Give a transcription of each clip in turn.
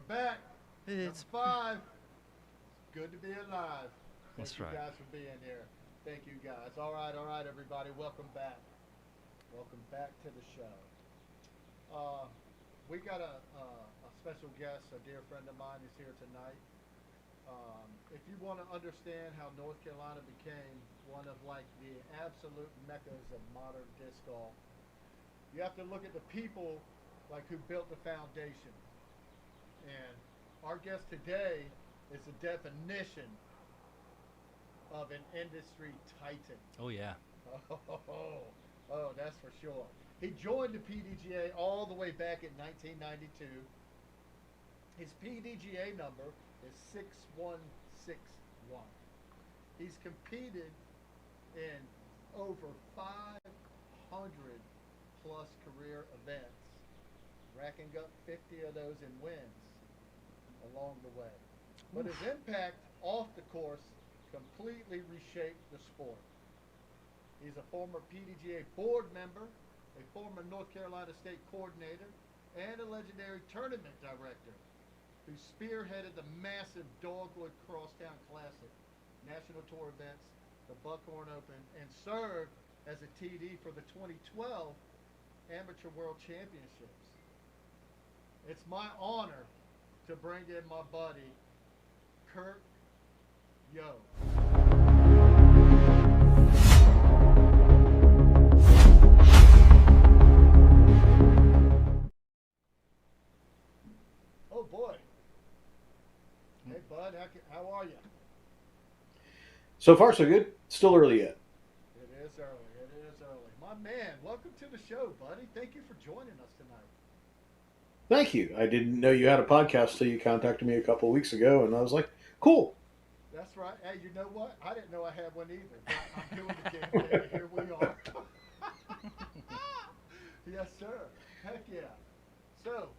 Back. It's Number 5. Good to be alive. Thank That's you right. guys for being here. Thank you guys. All right, everybody. Welcome back. Welcome back to the show. Uh, we got a special guest, a dear friend of mine is here tonight. If you want to understand how North Carolina became one of like the absolute meccas of modern disc golf, you have to look at the people like who built the foundation. And our guest today is the definition of an industry titan. Oh yeah. That's for sure. He joined the PDGA all the way back in 1992. His PDGA number is 6161. He's competed in over 500 plus career events, racking up 50 of those in wins along the way. But his impact off the course completely reshaped the sport. He's a former PDGA board member, a former North Carolina State coordinator, and a legendary tournament director who spearheaded the massive Dogwood Crosstown Classic, National Tour events, the Buckhorn Open, and served as a TD for the 2012 Amateur World Championships. It's my honor to bring in my buddy, Kirk Yoo. Oh boy. Hey bud, how are you? So far, so good. Still early yet. It is early. It is early. My man, welcome to the show, buddy. Thank you for joining us tonight. Thank you. I didn't know you had a podcast till you contacted me a couple of weeks ago, and I was like, cool. That's right. Hey, you know what? I didn't know I had one either. But I'm doing the damn thing. Here we are. Yes, sir. Heck yeah. So,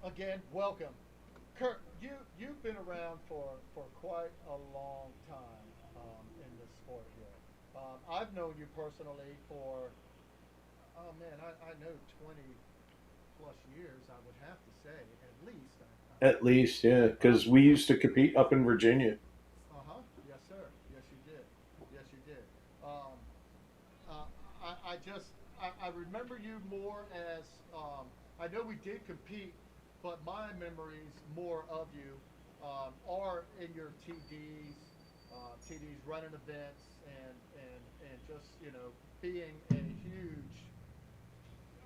again, welcome. Kirk, you've been around for quite a long time in this sport here. I've known you personally for, oh man, I know 20 plus years, I would have to say, at least. At least, yeah, because we used to compete up in Virginia. Uh-huh. Yes, sir. Yes, you did. Yes, you did. I remember you more as, I know we did compete, but my memories more of you are in your TDs running events and just, being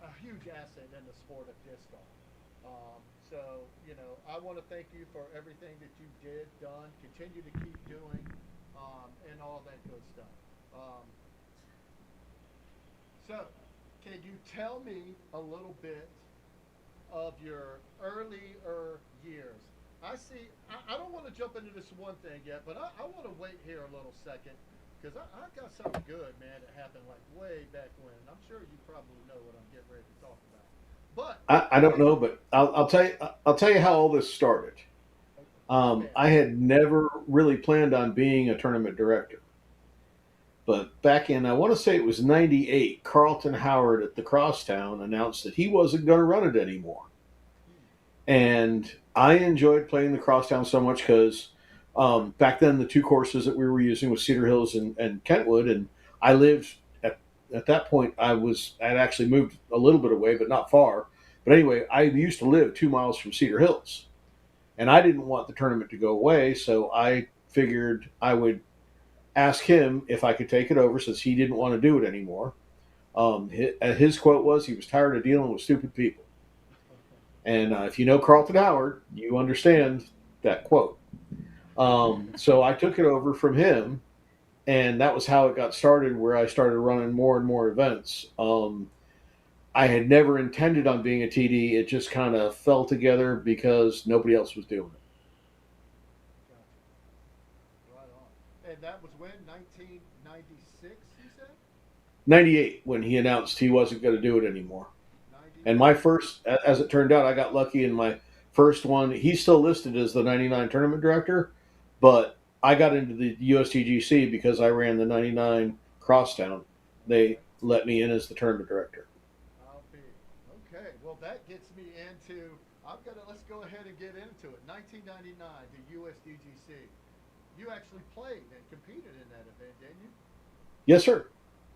a huge asset in the sport of disc golf. So, I want to thank you for everything that you did, done, continue to keep doing, and all that good stuff. So, can you tell me a little bit of your earlier years? I don't want to jump into this one thing yet, but I want to wait here a little second because I got something good, man, that happened like way back when. I'm sure you probably know what I'm getting ready to talk about. But I don't know, but I'll tell you. I'll tell you how all this started. my man, I had never really planned on being a tournament director, but back in I want to say it was '98, Carlton Howard at the Crosstown announced that he wasn't going to run it anymore. And I enjoyed playing the Crosstown so much because back then the two courses that we were using was Cedar Hills and Kentwood, and I lived at that point. I'd actually moved a little bit away, but not far. But anyway, I used to live 2 miles from Cedar Hills, and I didn't want the tournament to go away, so I figured I would ask him if I could take it over since he didn't want to do it anymore. His quote was he was tired of dealing with stupid people. And if you know Carlton Howard, you understand that quote. So I took it over from him, and that was how it got started, where I started running more and more events. I had never intended on being a TD. It just kind of fell together because nobody else was doing it. gotcha. Right on. And that was when 1996, you said? 98, when he announced he wasn't going to do it anymore. 98. And my first, as it turned out, I got lucky in my first one. He's still listed as the '99 tournament director, but I got into the USTGC because I ran the '99 Crosstown. They let me in as the tournament director. I'll be. Okay. Well, that gets me into Let's go ahead and get into it. 1999, the USDGC. You actually played and competed in that event, didn't you? Yes, sir.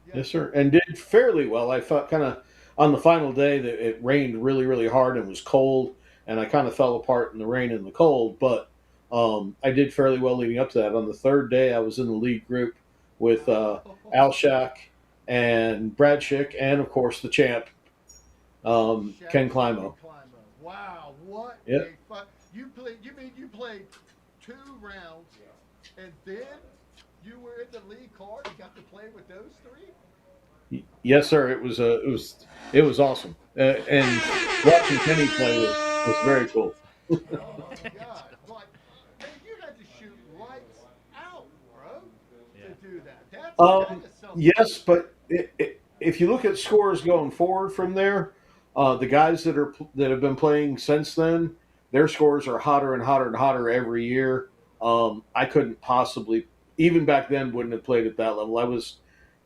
Yeah. Yes, sir. And did fairly well. I felt kind of on the final day that it rained really, really hard and was cold, and I kind of fell apart in the rain and the cold. But I did fairly well leading up to that. On the third day, I was in the lead group with Al Shack and Brad Schick, and of course the champ, Ken Climo. Wow, what Yep. a fun! You played 2 rounds, and then you were in the lead card and got to play with those 3. Yes, sir. It was awesome, and watching Kenny play was very cool. Oh my God! Like, man, you had to shoot lights out, bro, to do that. That is something. Yes, but if you look at scores going forward from there, the guys that have been playing since then, their scores are hotter and hotter and hotter every year. I couldn't possibly, even back then, wouldn't have played at that level.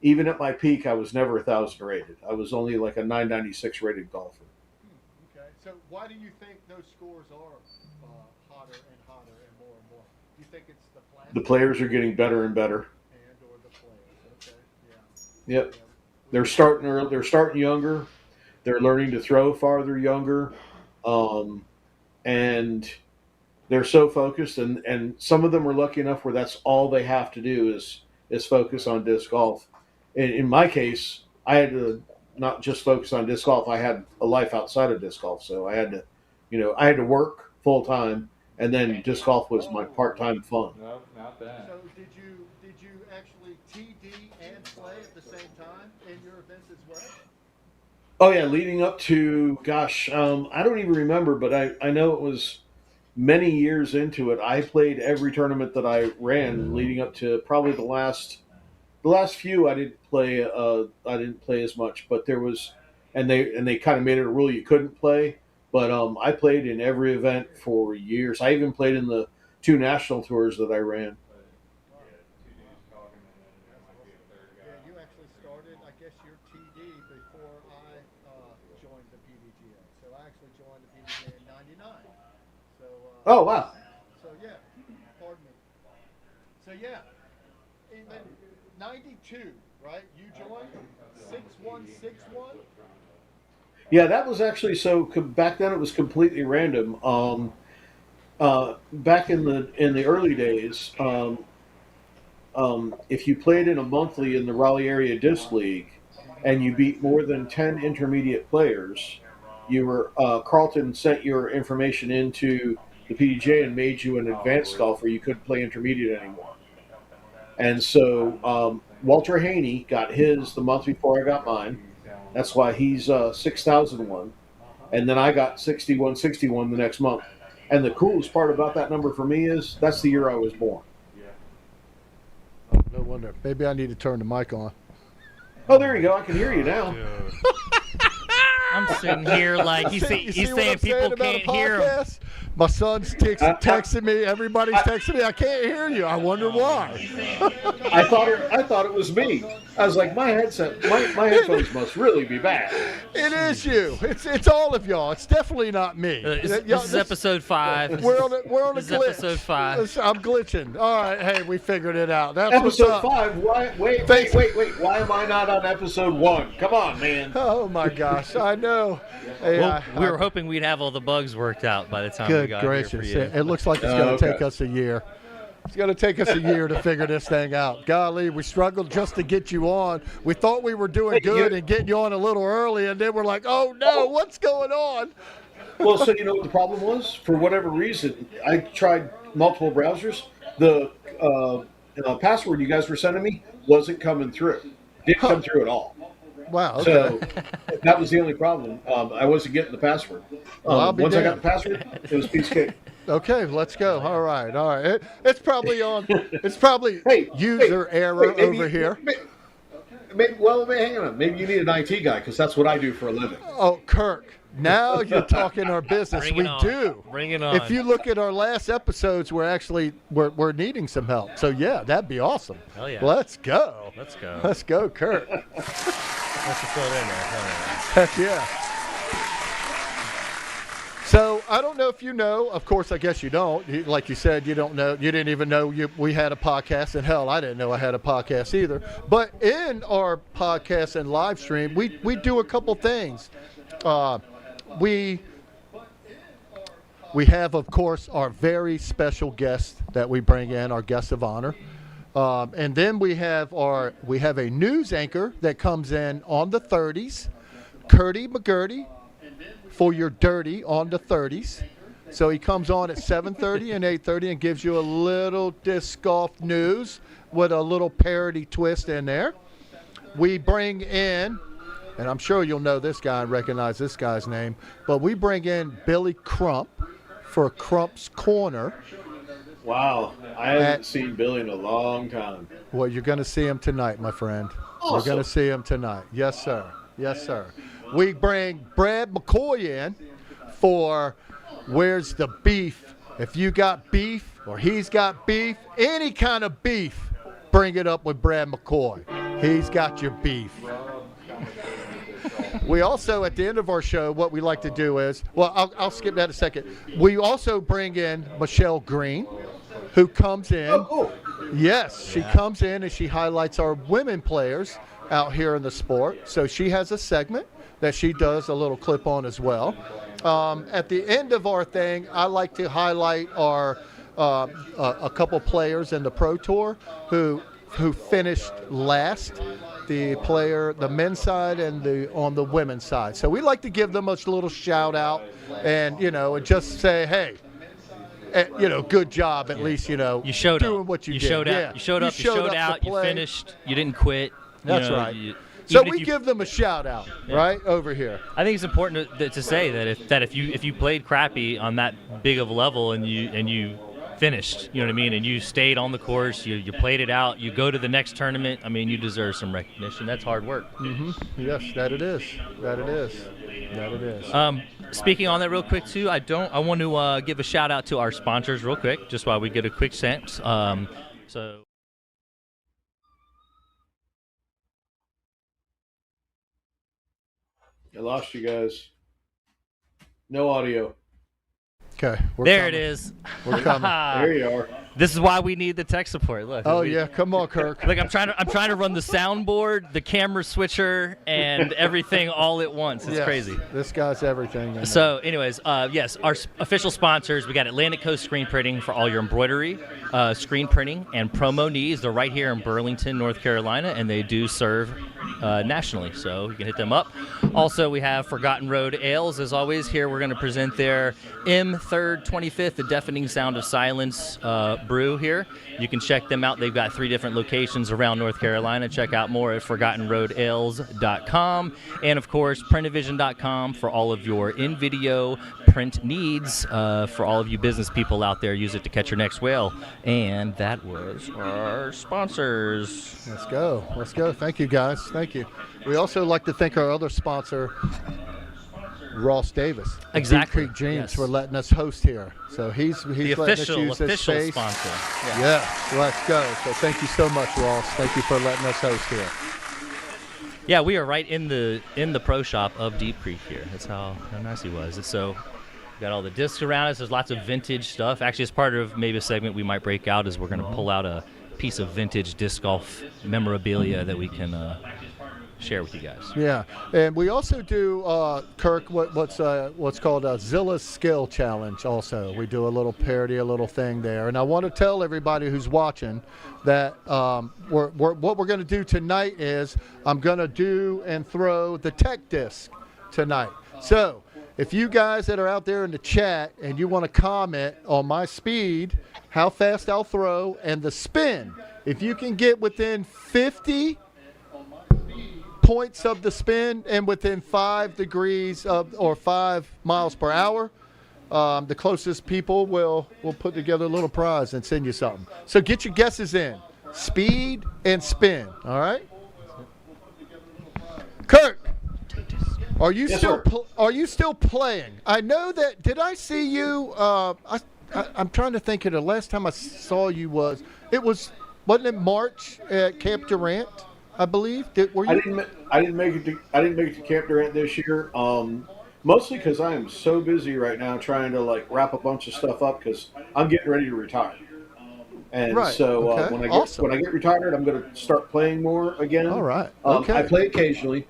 Even at my peak, I was never 1,000 rated. I was only like a 996 rated golfer. Okay, so why do you think those scores are hotter and hotter and more? Do you think it's the players? The players are getting better and better. Or the players? Okay, yeah. Yep, they're starting early. They're starting younger. They're learning to throw farther younger, and they're so focused. And some of them are lucky enough where that's all they have to do is focus on disc golf. In my case, I had to not just focus on disc golf. I had a life outside of disc golf, so I had to work full time, and then disc golf was my part-time fun. No, not that. So did you actually TD and play at the same time in your events as well? Oh yeah, leading up to I don't even remember, but I know it was many years into it. I played every tournament that I ran leading up to probably the last few. I didn't play as much, but there was, and they kind of made it a rule you couldn't play. But I played in every event for years. I even played in the 2 national tours that I ran. Yeah, you actually started, I guess, your TD before I joined the PDGA. So I actually joined the PDGA in '99. So. Oh wow. So yeah, pardon me. So yeah, in '92, right? You joined 6161. Yeah, that was actually back then it was completely random. Back in the early days, if you played in a monthly in the Raleigh Area Disc League and you beat more than 10 intermediate players, you were Carlton sent your information into the PDJ and made you an advanced golfer. You couldn't play intermediate anymore. And so Walter Haney got his the month before I got mine. That's why he's 6,001. And then I got 6161 the next month. And the coolest part about that number for me is that's the year I was born. Oh, no wonder. Maybe I need to turn the mic on. Oh, there you go. I can hear you now. I'm sitting here like he's saying people can't hear him. My son's texting me. Everybody's texting me. I can't hear you. I wonder why. I thought it was me. I was like, my headphones must really be bad. It is you. It's all of y'all. It's definitely not me. This is episode 5. We're on a This is glitch. episode 5. I'm glitching. All right. Hey, we figured it out. That's Episode what's up. 5. Wait. Why am I not on episode 1? Come on, man. Oh my gosh. I know. Hey, Well, we were hoping we'd have all the bugs worked out by the time we good got gracious. here for you. It looks like it's going to take us a year. It's going to take us a year to figure this thing out. Golly, we struggled just to get you on. We thought we were doing good and getting you on a little early, and then we're like, oh, no, what's going on? Well, so you know what the problem was? For whatever reason, I tried multiple browsers. The password you guys were sending me wasn't coming through. Didn't come through at all. Wow, okay. So that was the only problem. I wasn't getting the password. Once I got the password, it was piece of cake. Okay, let's go. All right. It's probably on. It's probably user error over here. Hang on. Maybe you need an IT guy because that's what I do for a living. Oh, Kirk. Now you're talking our business. Bring We it on. do. Bring it on. If you look at our last episodes, we're needing some help. So yeah, that'd be awesome. Hell yeah. Let's go. Let's go. Let's go, Kirk. Let's just throw it in there. Heck yeah. So I don't know if you know. Of course, I guess you don't. Like you said, you don't know. You didn't even know we had a podcast. And hell, I didn't know I had a podcast either. But in our podcast and live stream, we do a couple things. We have, of course, our very special guest that we bring in, our guest of honor. And then we have a news anchor that comes in on the 30s, Kurty McGurty, for your dirty on the 30s. So he comes on at 7:30 and 8:30 and gives you a little disc golf news with a little parody twist in there. We bring in, and I'm sure you'll know this guy and recognize this guy's name, but we bring in Billy Crump for Crump's Corner. Wow, I haven't seen Billy in a long time. Well, you're going to see him tonight, my friend. Awesome. You're going to see him tonight. Yes, sir. Yes, sir. We bring Brad McCoy in for Where's the Beef? If you got beef or he's got beef, any kind of beef, bring it up with Brad McCoy. He's got your beef. We also, at the end of our show, what we like to do is, well, I'll skip that a second. We also bring in Michelle Green, who comes in. Oh. Yes, she comes in and she highlights our women players out here in the sport. So she has a segment that she does a little clip on as well. At the end of our thing, I like to highlight our a couple players in the Pro Tour who finished last. The men's side and on the women's side. So we like to give them a little shout out and just say, hey, good job. At least, you showed doing up. what you did. Showed out. Yeah. You showed up. You showed out. You finished. You didn't quit. That's right. So we give them a shout out, right over here. I think it's important to say that if you played crappy on that big of a level and you finished, you know what I mean, and you stayed on the course, you played it out, you go to the next tournament, I mean, you deserve some recognition. That's hard work. Mm-hmm. Yes, that it is. Speaking on that real quick too, I want to give a shout out to our sponsors real quick, just while we get a quick sense. So. I lost you guys. No audio. Okay. There it is. We're coming. There you are. This is why we need the tech support. Look. Yeah, come on, Kirk. Look, I'm trying to run the soundboard, the camera switcher, and everything all at once. It's crazy. This guy's everything. So, anyways, yes, our official sponsors. We got Atlantic Coast Screen Printing for all your embroidery, screen printing, and promo needs. They're right here in Burlington, North Carolina, and they do serve nationally. So you can hit them up. Also, we have Forgotten Road Ales. As always, here we're going to present their M3rd 25th, The Deafening Sound of Silence brew here. You can check them out. They've got 3 different locations around North Carolina. Check out more at ForgottenRoadAles.com. And, of course, Printavision.com for all of your in-video print needs. For all of you business people out there, use it to catch your next whale. And that was our sponsors. Let's go. Thank you, guys. Thank you. We also like to thank our other sponsor, Ross Davis. Exactly. Deep Creek Jeans for letting us host here. So he's the letting us use this space. Sponsor. Yeah, let's go. So thank you so much, Ross. Thank you for letting us host here. Yeah, we are right in the pro shop of Deep Creek here. That's how nice he was. And so got all the discs around us. There's lots of vintage stuff. Actually, as part of maybe a segment we might break out is we're going to pull out a piece of vintage disc golf memorabilia that we can share with you guys. Yeah, and we also do, Kirk, what's called a Zilla's Skill Challenge also. We do a little parody, a little thing there. And I want to tell everybody who's watching that what we're going to do tonight is I'm going to do and throw the tech disc tonight. So if you guys that are out there in the chat and you want to comment on my speed, how fast I'll throw, and the spin, if you can get within 50 points of the spin and within 5 degrees or 5 miles per hour, the closest people will put together a little prize and send you something. So get your guesses in. Speed and spin. All right? Kirk, are you still playing? I know that. Did I see you? I'm trying to think of the last time I saw you wasn't it March at Camp Durant? I believe. Were you? I didn't make it to Camp Durant this year. Mostly because I am so busy right now trying to like wrap a bunch of stuff up because I'm getting ready to retire. And Right. so Okay. Awesome. when I get retired, I'm going to start playing more again. All right. Okay. I play occasionally,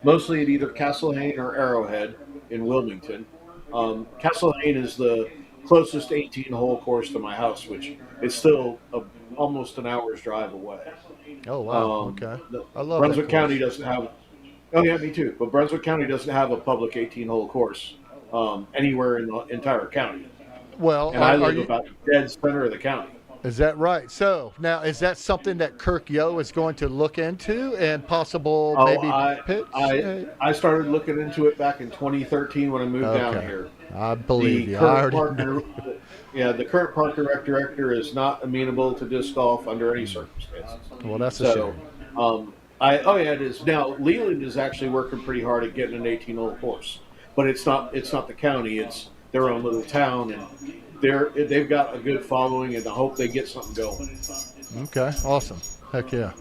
mostly at either Castlehane or Arrowhead in Wilmington. Castlehane is the closest 18-hole course to my house, which is still almost an hour's drive away. Oh wow. Okay. I love Brunswick that County course. doesn't have. Oh yeah, me too. But Brunswick County doesn't have a public 18-hole course anywhere in the entire county. Well, And I live about dead center of the county. Is that right? So now, is that something that Kirk Yoo is going to look into and possible maybe pitch? I started looking into it back in 2013 when I moved down here. I believe you. The current park director is not amenable to disc golf under any circumstances. Well, that's a shame. It is. Now Leland is actually working pretty hard at getting an 18-hole course, but it's not the county. It's their own little town, and they've got a good following, and I hope they get something going. Okay, awesome. Heck yeah.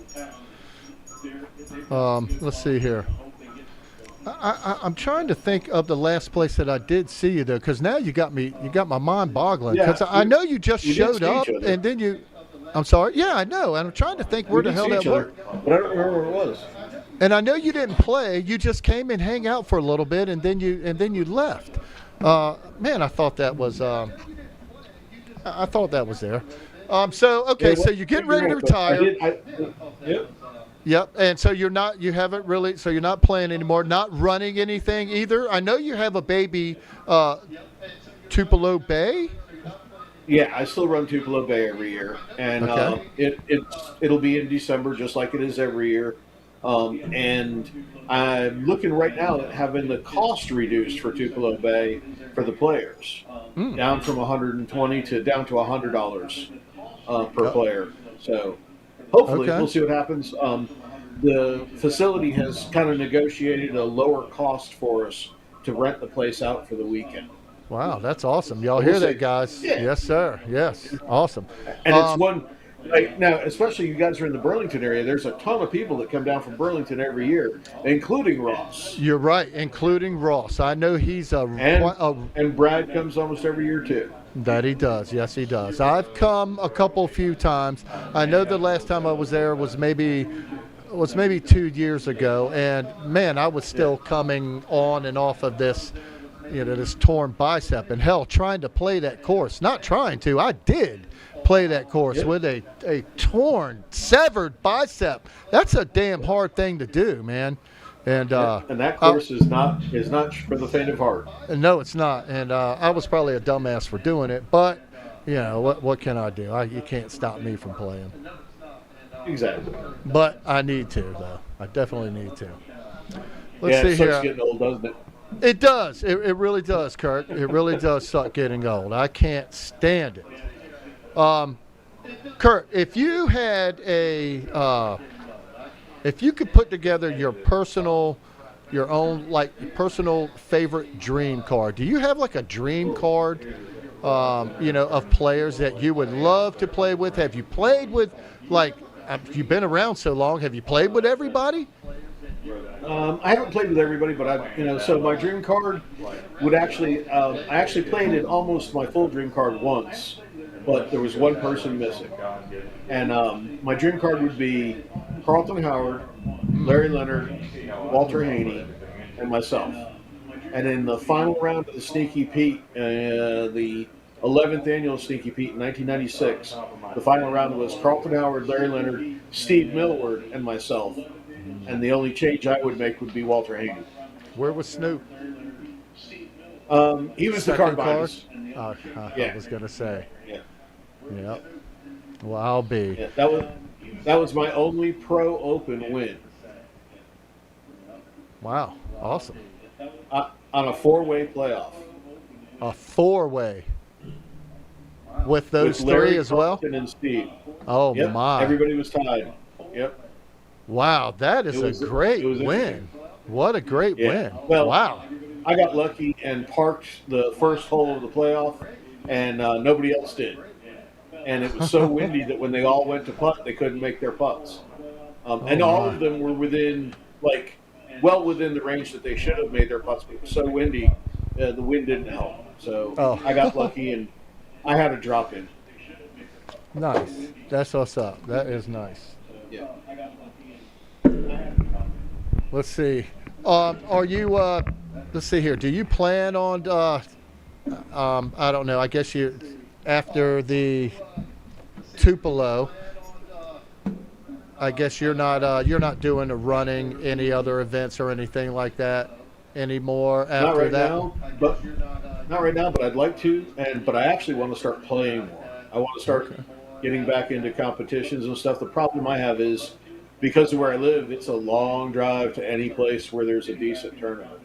Let's see here. I'm trying to think of the last place that I did see you though, because now you got my mind boggling. Because I know you just showed up, and then you. I'm sorry. Yeah, I know. And I'm trying to think where the hell that was. But I don't remember where it was. And I know you didn't play. You just came and hang out for a little bit, and then you left. Man, I thought that was. I thought that was there. So you're getting ready to retire. Yep. Yep. And so you're not playing anymore, not running anything either. I know you have a baby, Tupelo Bay. Yeah, I still run Tupelo Bay every year, and it'll be in December just like it is every year. And I'm looking right now at having the cost reduced for Tupelo Bay for the players, down from $120 to down to $100 per player. So hopefully we'll see what happens. The facility has kind of negotiated a lower cost for us to rent the place out for the weekend. Wow, that's awesome. Y'all hear that, guys? Yeah. Yes, sir. Yes. Awesome. And it's one, like now, especially you guys are in the Burlington area, there's a ton of people that come down from Burlington every year, including Ross. You're right, including Ross. I know he's and Brad comes almost every year, too. That he does. Yes, he does. I've come a few times. I know the last time I was there was maybe 2 years ago, and man, I was still coming on and off of this, this torn bicep, and hell, trying to play that course. Not trying to, I did play that course with a torn, severed bicep. That's a damn hard thing to do, man. And that course is not for the faint of heart. No, it's not. And I was probably a dumbass for doing it, but what can I do? You can't stop me from playing. Exactly. But I need to, though. I definitely need to. Let's see it here. Sucks getting old, doesn't it? It does. It really does, Kirk. It really does suck getting old. I can't stand it. Kirk, if you had if you could put together your own personal favorite dream card, do you have like a dream card, of players that you would love to play with? Have you played with, you've been around so long, have you played with everybody? I haven't played with everybody, but so my dream card would actually, I actually played in almost my full dream card once, but there was one person missing. And my dream card would be Carlton Howard, Larry Leonard, Walter Haney, and myself. And in the final round of the Sneaky Pete, the 11th annual Sneaky Pete in 1996, the final round was Carlton Howard, Larry Leonard, Steve Millward, and myself. And the only change I would make would be Walter Haney. Where was Snoop? He was the card behind us. I was going to say. Yeah. Yep. Well, I'll be. Yeah, that was my only pro open win. Wow. Awesome. On a 4-way playoff. A 4-way. With those with Larry, three as well? Carlton, and Steve. Oh, yep, my. Everybody was tied. Yep. Wow, that is a great win. What a great win. Well, wow. I got lucky and parked the first hole of the playoff, and nobody else did. And it was so windy that when they all went to putt, they couldn't make their putts. And all of them were within, well within the range that they should have made their putts. It was so windy, the wind didn't help. So I got lucky, and I had a drop in. Nice. That's what's up. That is nice. Yeah. Let's see. Are you? Let's see here. Do you plan on? I don't know. I guess you after the Tupelo. I guess you're not doing a running any other events or anything like that anymore after not right that. Not right now, but I'd like to. But I actually want to start playing more. I want to start getting back into competitions and stuff. The problem I have is because of where I live, it's a long drive to any place where there's a decent tournament.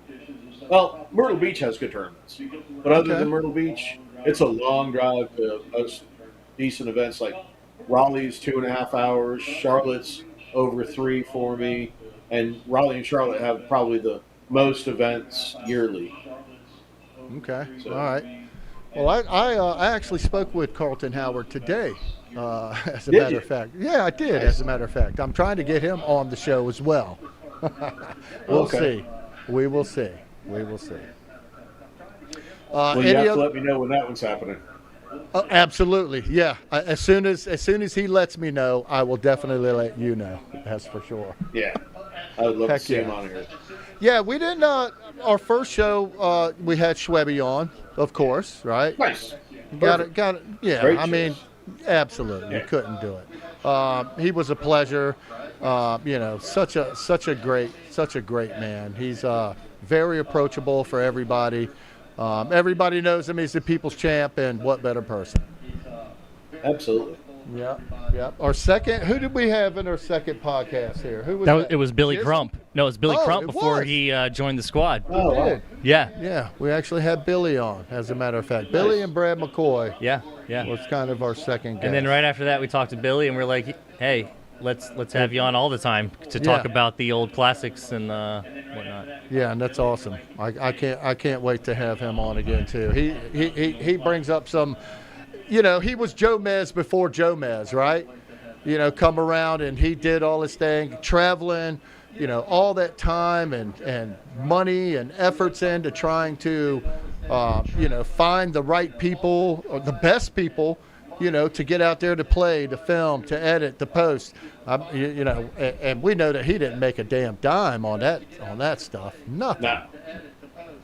Well, Myrtle Beach has good tournaments, but other than Myrtle Beach, it's a long drive to most decent events. Like Raleigh's 2.5 hours, Charlotte's over 3 for me, and Raleigh and Charlotte have probably the most events yearly. Okay, all right. Well, I actually spoke with Carlton Howard today, as a matter of fact. Yeah, I did, as a matter of fact. I'm trying to get him on the show as well. We'll see. We will see. We will see. Well, you have to let me know when that one's happening. Absolutely, yeah. As soon as he lets me know, I will definitely let you know. That's for sure. Yeah, I would love to see him on here. Yeah, we didn't. Our first show, we had Schwebby on, of course, right? Nice. Got it. Yeah, Great I mean, absolutely, you couldn't do it. He was a pleasure. Such a great man. He's very approachable for everybody. Everybody knows him. He's the people's champ, and what better person? Absolutely. Yeah. Our second. Who did we have in our second podcast here? Who was that? It was Billy Crump. No, it was Billy Crump before he joined the squad. Oh, did. Yeah. We actually had Billy on, as a matter of fact. Billy and Brad McCoy. Yeah. Was kind of our second guest. And then right after that, we talked to Billy, and we're like, hey, let's have you on all the time to talk about the old classics and whatnot. Yeah, and that's awesome. I can't wait to have him on again too. He brings up some. He was Joe Mez before Joe Mez, right? Come around and he did all his thing, traveling, all that time and money and efforts into trying to, find the right people or the best people, to get out there to play, to film, to edit, to post. And we know that he didn't make a damn dime on that stuff. Nothing. No.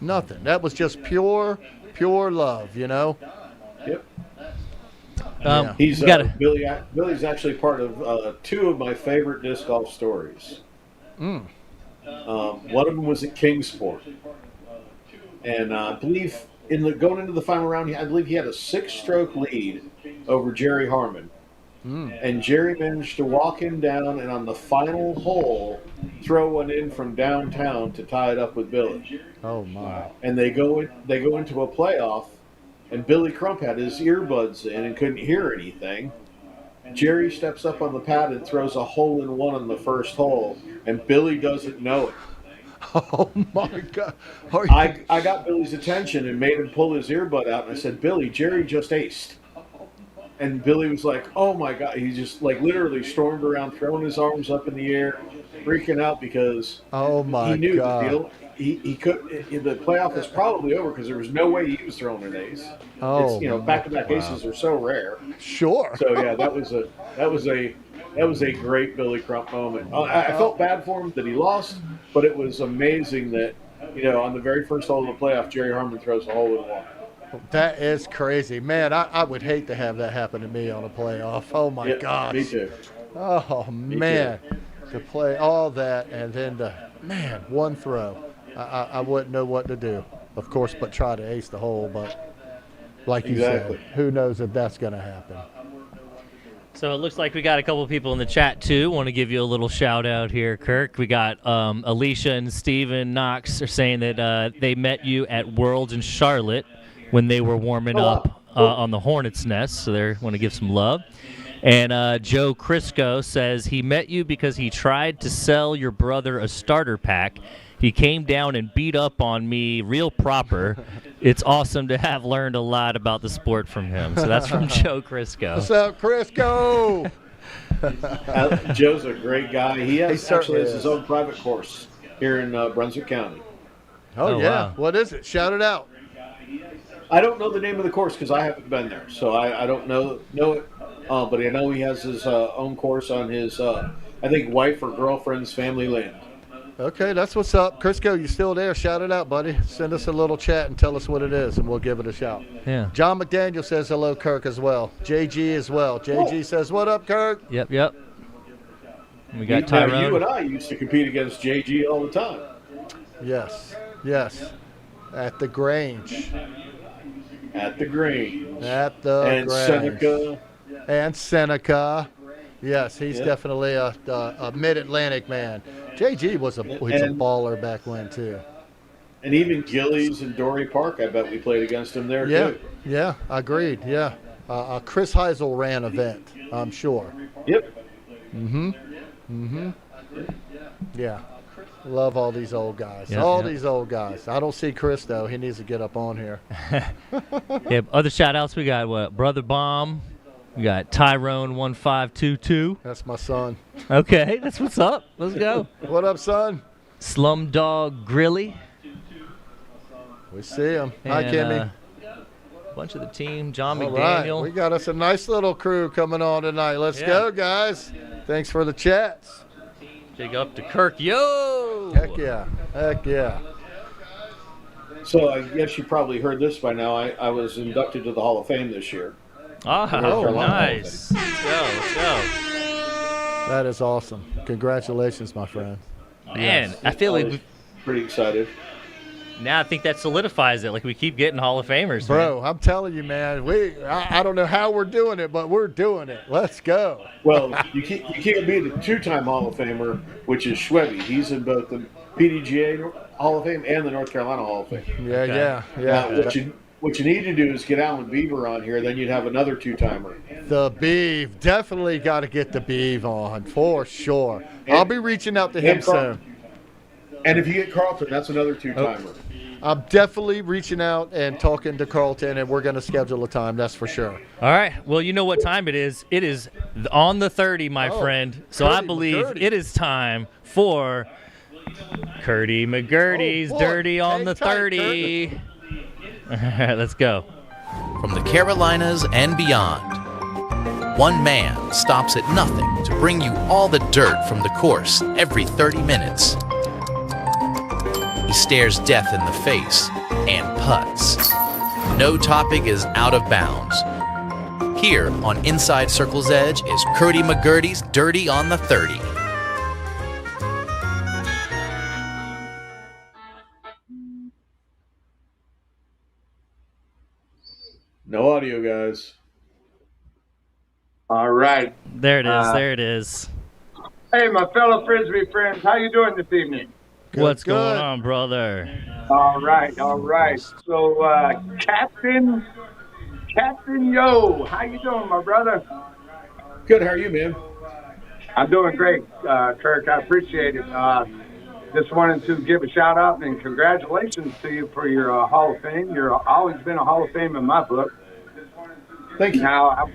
Nothing. That was just pure love, Yep. He's Billy's actually part of 2 of my favorite disc golf stories. One of them was at Kingsport, and I believe going into the final round, I believe he had a 6-stroke lead over Jerry Harmon, and Jerry managed to walk him down, and on the final hole, throw one in from downtown to tie it up with Billy. Oh my! And they go into a playoff. And Billy Crump had his earbuds in and couldn't hear anything. Jerry steps up on the pad and throws a hole-in-one on the first hole, and Billy doesn't know it. Oh, my God. I got Billy's attention and made him pull his earbud out, and I said, Billy, Jerry just aced. And Billy was like, oh, my God. He just, literally stormed around, throwing his arms up in the air, freaking out because he knew the deal. He could. The playoff was probably over because there was no way he was throwing an ace. Oh, back-to-back aces are so rare. Sure. So yeah, that was a great Billy Crump moment. I felt bad for him that he lost, but it was amazing that on the very first hole of the playoff, Jerry Harmon throws a hole-in-one. That is crazy, man. I would hate to have that happen to me on a playoff. Oh my gosh. Me too. Oh man, to play all that and then one throw. I wouldn't know what to do, of course, but try to ace the hole. But like you said, who knows if that's going to happen. So it looks like we got a couple people in the chat, too. Want to give you a little shout-out here, Kirk. We got Alicia and Steven Knox are saying that they met you at Worlds in Charlotte when they were warming up on the Hornet's Nest, so they want to give some love. And Joe Crisco says he met you because he tried to sell your brother a starter pack. He came down and beat up on me real proper. It's awesome to have learned a lot about the sport from him. So that's from Joe Crisco. What's up, Crisco? Joe's a great guy. He actually has his own private course. here in Brunswick County. Oh, yeah. Wow. What is it? Shout it out. I don't know the name of the course because I haven't been there, so I don't know it. But I know he has his own course on his, I think, wife or girlfriend's family land. Okay, that's what's up. Crisco, you still there? Shout it out, buddy. Send us a little chat and tell us what it is, and we'll give it a shout. Yeah. John McDaniel says hello, Kirk, as well. JG as well. JG says, what up, Kirk? Yep. We got Now, Tyrone. you and I used to compete against JG all the time. Yes. At the Grange. At the Grange. At the And Grange. Seneca. And Seneca. Yes, he's definitely a mid-Atlantic man. JG was a baller back when, too. And even Gillies and Dory Park, I bet we played against him there, too. Yeah, agreed, yeah. Chris Heisel ran event, I'm sure. Yep. Yeah. Love all these old guys. These old guys. I don't see Chris, though. He needs to get up on here. Yeah, other shout-outs, we got, Brother Bomb. We got Tyrone 1522. That's my son. Okay, that's what's up. Let's go. What up, son? Slumdog Grilly. We see him. Hi, And, Kimmy. Bunch of the team. John All McDaniel. right. We got us a nice little crew coming on tonight. Let's go, guys. Thanks for the chats. Big up to Kirk Yoo. Heck yeah. So I guess you probably heard this by now. I was inducted to the Hall of Fame this year. Oh, nice. Let's go. That is awesome. Congratulations, my friend. Man, I feel like Pretty excited. now I think that solidifies it. Like we keep getting Hall of Famers. Bro, I'm telling you, man, I don't know how we're doing it, but we're doing it. Let's go. Well, you can't beat a two-time Hall of Famer, which is Schwebby. He's in both the PDGA Hall of Fame and the North Carolina Hall of Fame. Yeah. Now, what you need to do is get Alan Beaver on here, then you'd have another two-timer. The Beeve. Definitely got to get the Beeve on, for sure. I'll be reaching out to him soon. And if you get Carlton, that's another two-timer. I'm definitely reaching out and talking to Carlton, and we're going to schedule a time, that's for sure. All right. Well, you know what time it is. It is on the 30, my friend. So I believe McGurty. it is time for Kurty McGurty's Dirty on the 30. All right, let's go. From the Carolinas and beyond, one man stops at nothing to bring you all the dirt from the course every 30 minutes. He stares death in the face and putts. No topic is out of bounds. Here on Inside Circle's Edge is Kurty McGurty's Dirty on the 30. No audio, guys. All right. There it is. Hey, my fellow Frisbee friends, how you doing this evening? What's going on, brother? All right. So, Captain Yo, how you doing, my brother? Good, how are you, man? I'm doing great, Kirk. I appreciate it. Just wanted to give a shout out and congratulations to you for your Hall of Fame. You're always been a Hall of Fame in my book. Thank you. Now,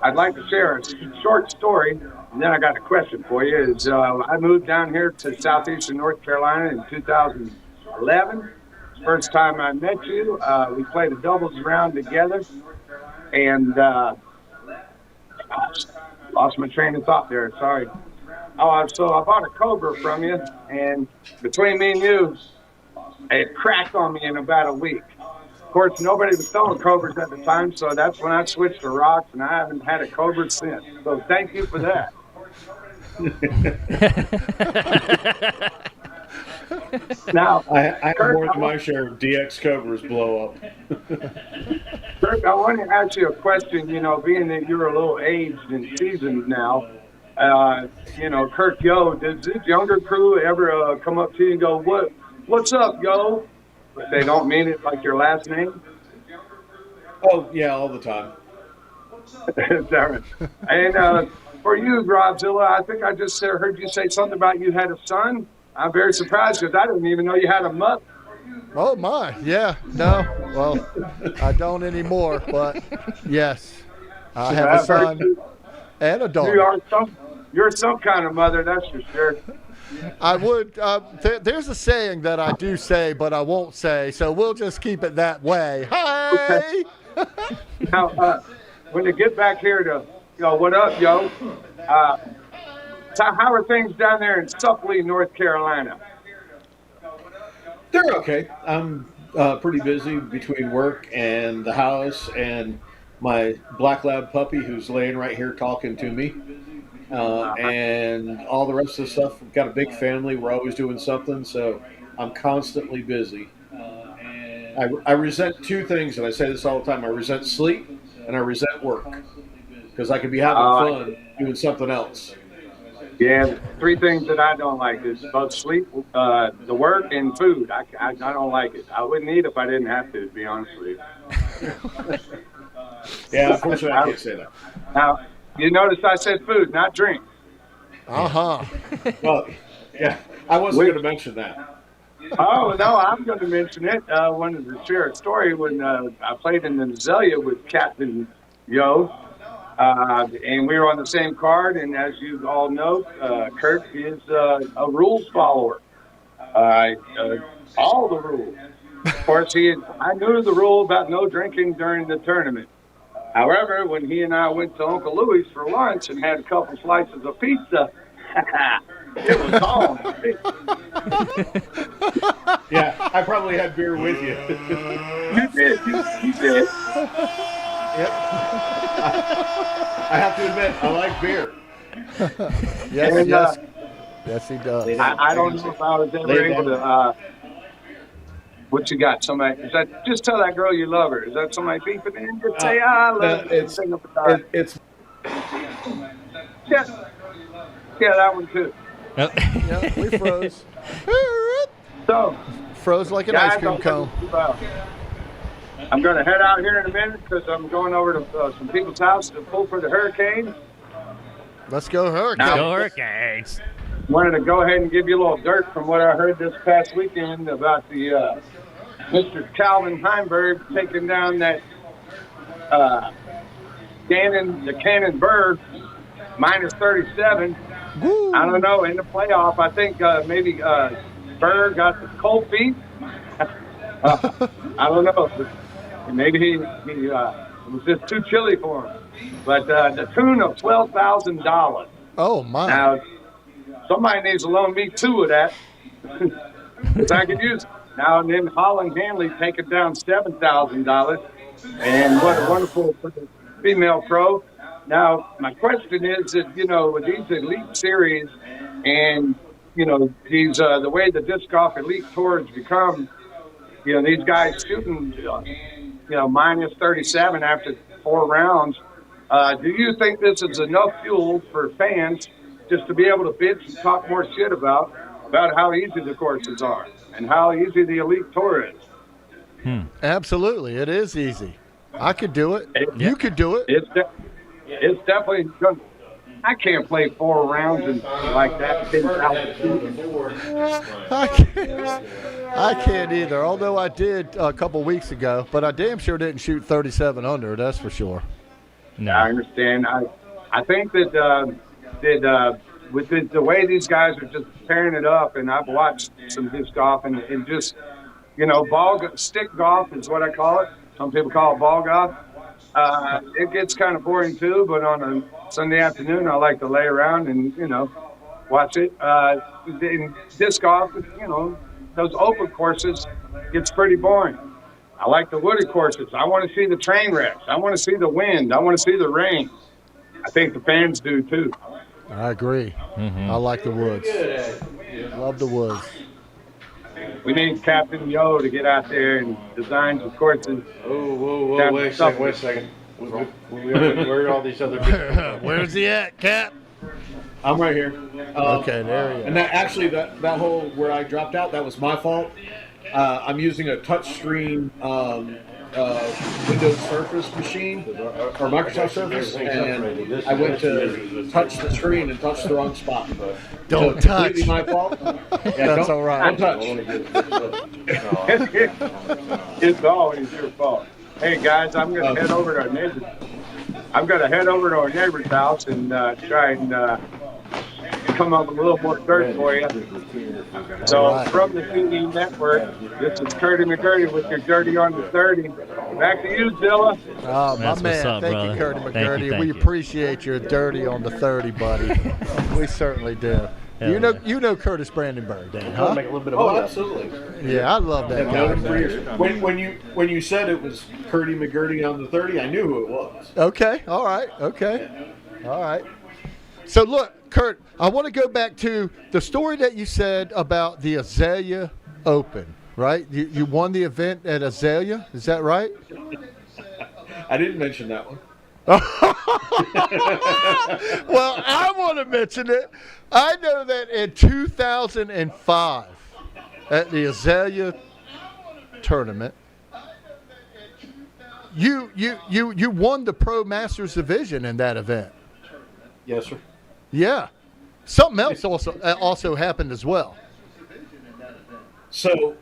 I'd like to share a short story, and then I got a question for you. I moved down here to southeastern North Carolina in 2011. First time I met you, we played a doubles round together, and lost my train of thought there. Sorry. So I bought a Cobra from you, and between me and you, it cracked on me in about a week. Of course, nobody was selling Cobras at the time, so that's when I switched to rocks, and I haven't had a Cobra since. So thank you for that. Now, I have Kirk, more than my share of DX Cobras blow up. Kirk, I want to ask you a question. You know, being that you're a little aged and seasoned now, Kirk Yoo, does this younger crew ever come up to you and go, what's up, Yo? But they don't mean it like your last name? Oh, yeah, all the time. Is that right? And for you, Robzilla, I think I just heard you say something about you had a son. I'm very surprised because I didn't even know you had a mother. Oh, my. Yeah. No. Well, I don't anymore, but yes. I have a son and a daughter. You're some kind of mother, that's for sure. I would. There's a saying that I do say, but I won't say. So we'll just keep it that way. Hey. Now, when you get back here to, what up, yo? So how are things down there in Suppley, North Carolina? They're okay. I'm pretty busy between work and the house and my black lab puppy who's laying right here talking to me. And all the rest of the stuff. We've got a big family. We're always doing something, so I'm constantly busy. I resent two things, and I say this all the time. I resent sleep, and I resent work, because I could be having fun doing something else. Yeah, three things that I don't like is both sleep, the work, and food. I don't like it. I wouldn't eat if I didn't have to be honest with you. Yeah, unfortunately, I can't say that. Now, you notice I said food, not drink. Uh-huh. Well, yeah, I wasn't going to mention that. Oh, no, I'm going to mention it. I wanted to share a story when I played in the Azalea with Captain Yo. And we were on the same card, and as you all know, Kirk is a rules follower. All the rules. Of course, I knew the rule about no drinking during the tournament. However, when he and I went to Uncle Louie's for lunch and had a couple slices of pizza, it was on. Yeah, I probably had beer with you. You did. You did. Yep. I have to admit, I like beer. Yes. Yes, he does. I don't know if I was ever able to. What you got? Somebody? Is that just tell that girl you love her? Is that somebody beeping in? Just say I love her. It's yeah, that one too. Yeah, we froze. So Froze like an ice cream cone. I'm going to head out here in a minute because I'm going over to some people's house to pull for the hurricane. Let's go Hurricanes. Go Hurricanes. Wanted to go ahead and give you a little dirt from what I heard this past weekend about the Mr. Calvin Heimberg taking down that Cannon Burr minus 37. Woo. I don't know, in the playoff, I think maybe Burr got the cold feet. I don't know. Maybe he it was just too chilly for him. But the tune of $12,000. Oh, my. Now, somebody needs to loan me two of that. Because I could use it. Now and then Holland Hanley taking down $7,000. And what a wonderful female pro. Now, my question is that, with these elite series and, these the way the disc golf elite tours become, these guys shooting, minus 37 after 4 rounds. Do you think this is enough fuel for fans just to be able to bitch and talk more shit about how easy the courses are and how easy the elite tour is? Absolutely. It is easy. I could do it. You could do it. It's definitely good. I can't play 4 rounds and like that. I can't either, although I did a couple weeks ago, but I damn sure didn't shoot 37 under, that's for sure. No. I understand. I think that with the way these guys are just pairing it up, and I've watched some disc golf and just, stick golf is what I call it. Some people call it ball golf. It gets kind of boring too, but on a Sunday afternoon, I like to lay around and, watch it. In disc golf, those open courses gets pretty boring. I like the wooded courses. I want to see the train wrecks. I want to see the wind. I want to see the rain. I think the fans do too. I agree. I like the woods. Love the woods. We need Captain Yo to get out there and design some courses. Whoa, wait a second. Where are all these other people? Where's he at, Cap? I'm right here. Okay, there he is. And that hole where I dropped out, that was my fault. I'm using a touchscreen Windows Surface machine or Microsoft Surface, and I went to touch the screen and touched the wrong spot. Don't so touch. Completely my fault. Yeah, That's all right. Don't touch. It's always your fault. Hey guys, I'm going to head over to our neighbor's. I'm going to head over to our neighbor's house and try and come up with a little more dirt for you. So All right. from the CD Network, this is Kurty McGurty with your Dirty on the 30. Back to you, Zilla. Oh, my That's man. what's up, Thank brother. you, Kurty Thank McGurty. you, thank We you. appreciate your dirty on the 30, buddy. We certainly do. Hell yeah. You know Curtis Brandenburg, Dan, I'll huh? make a little bit of money. Oh, absolutely. Yeah, I love that I've guy. known him for man. years. When you said it was Kurty McGurty on the 30, I knew who it was. Okay, all right, okay. All right. So, look, Kurt, I want to go back to the story that you said about the Azalea Open, right? You won the event at Azalea, is that right? I didn't mention that one. Well, I want to mention it. I know that in 2005 at the Azalea tournament, you won the Pro Masters division in that event. Yes, sir. Yeah. Something else also happened as well. So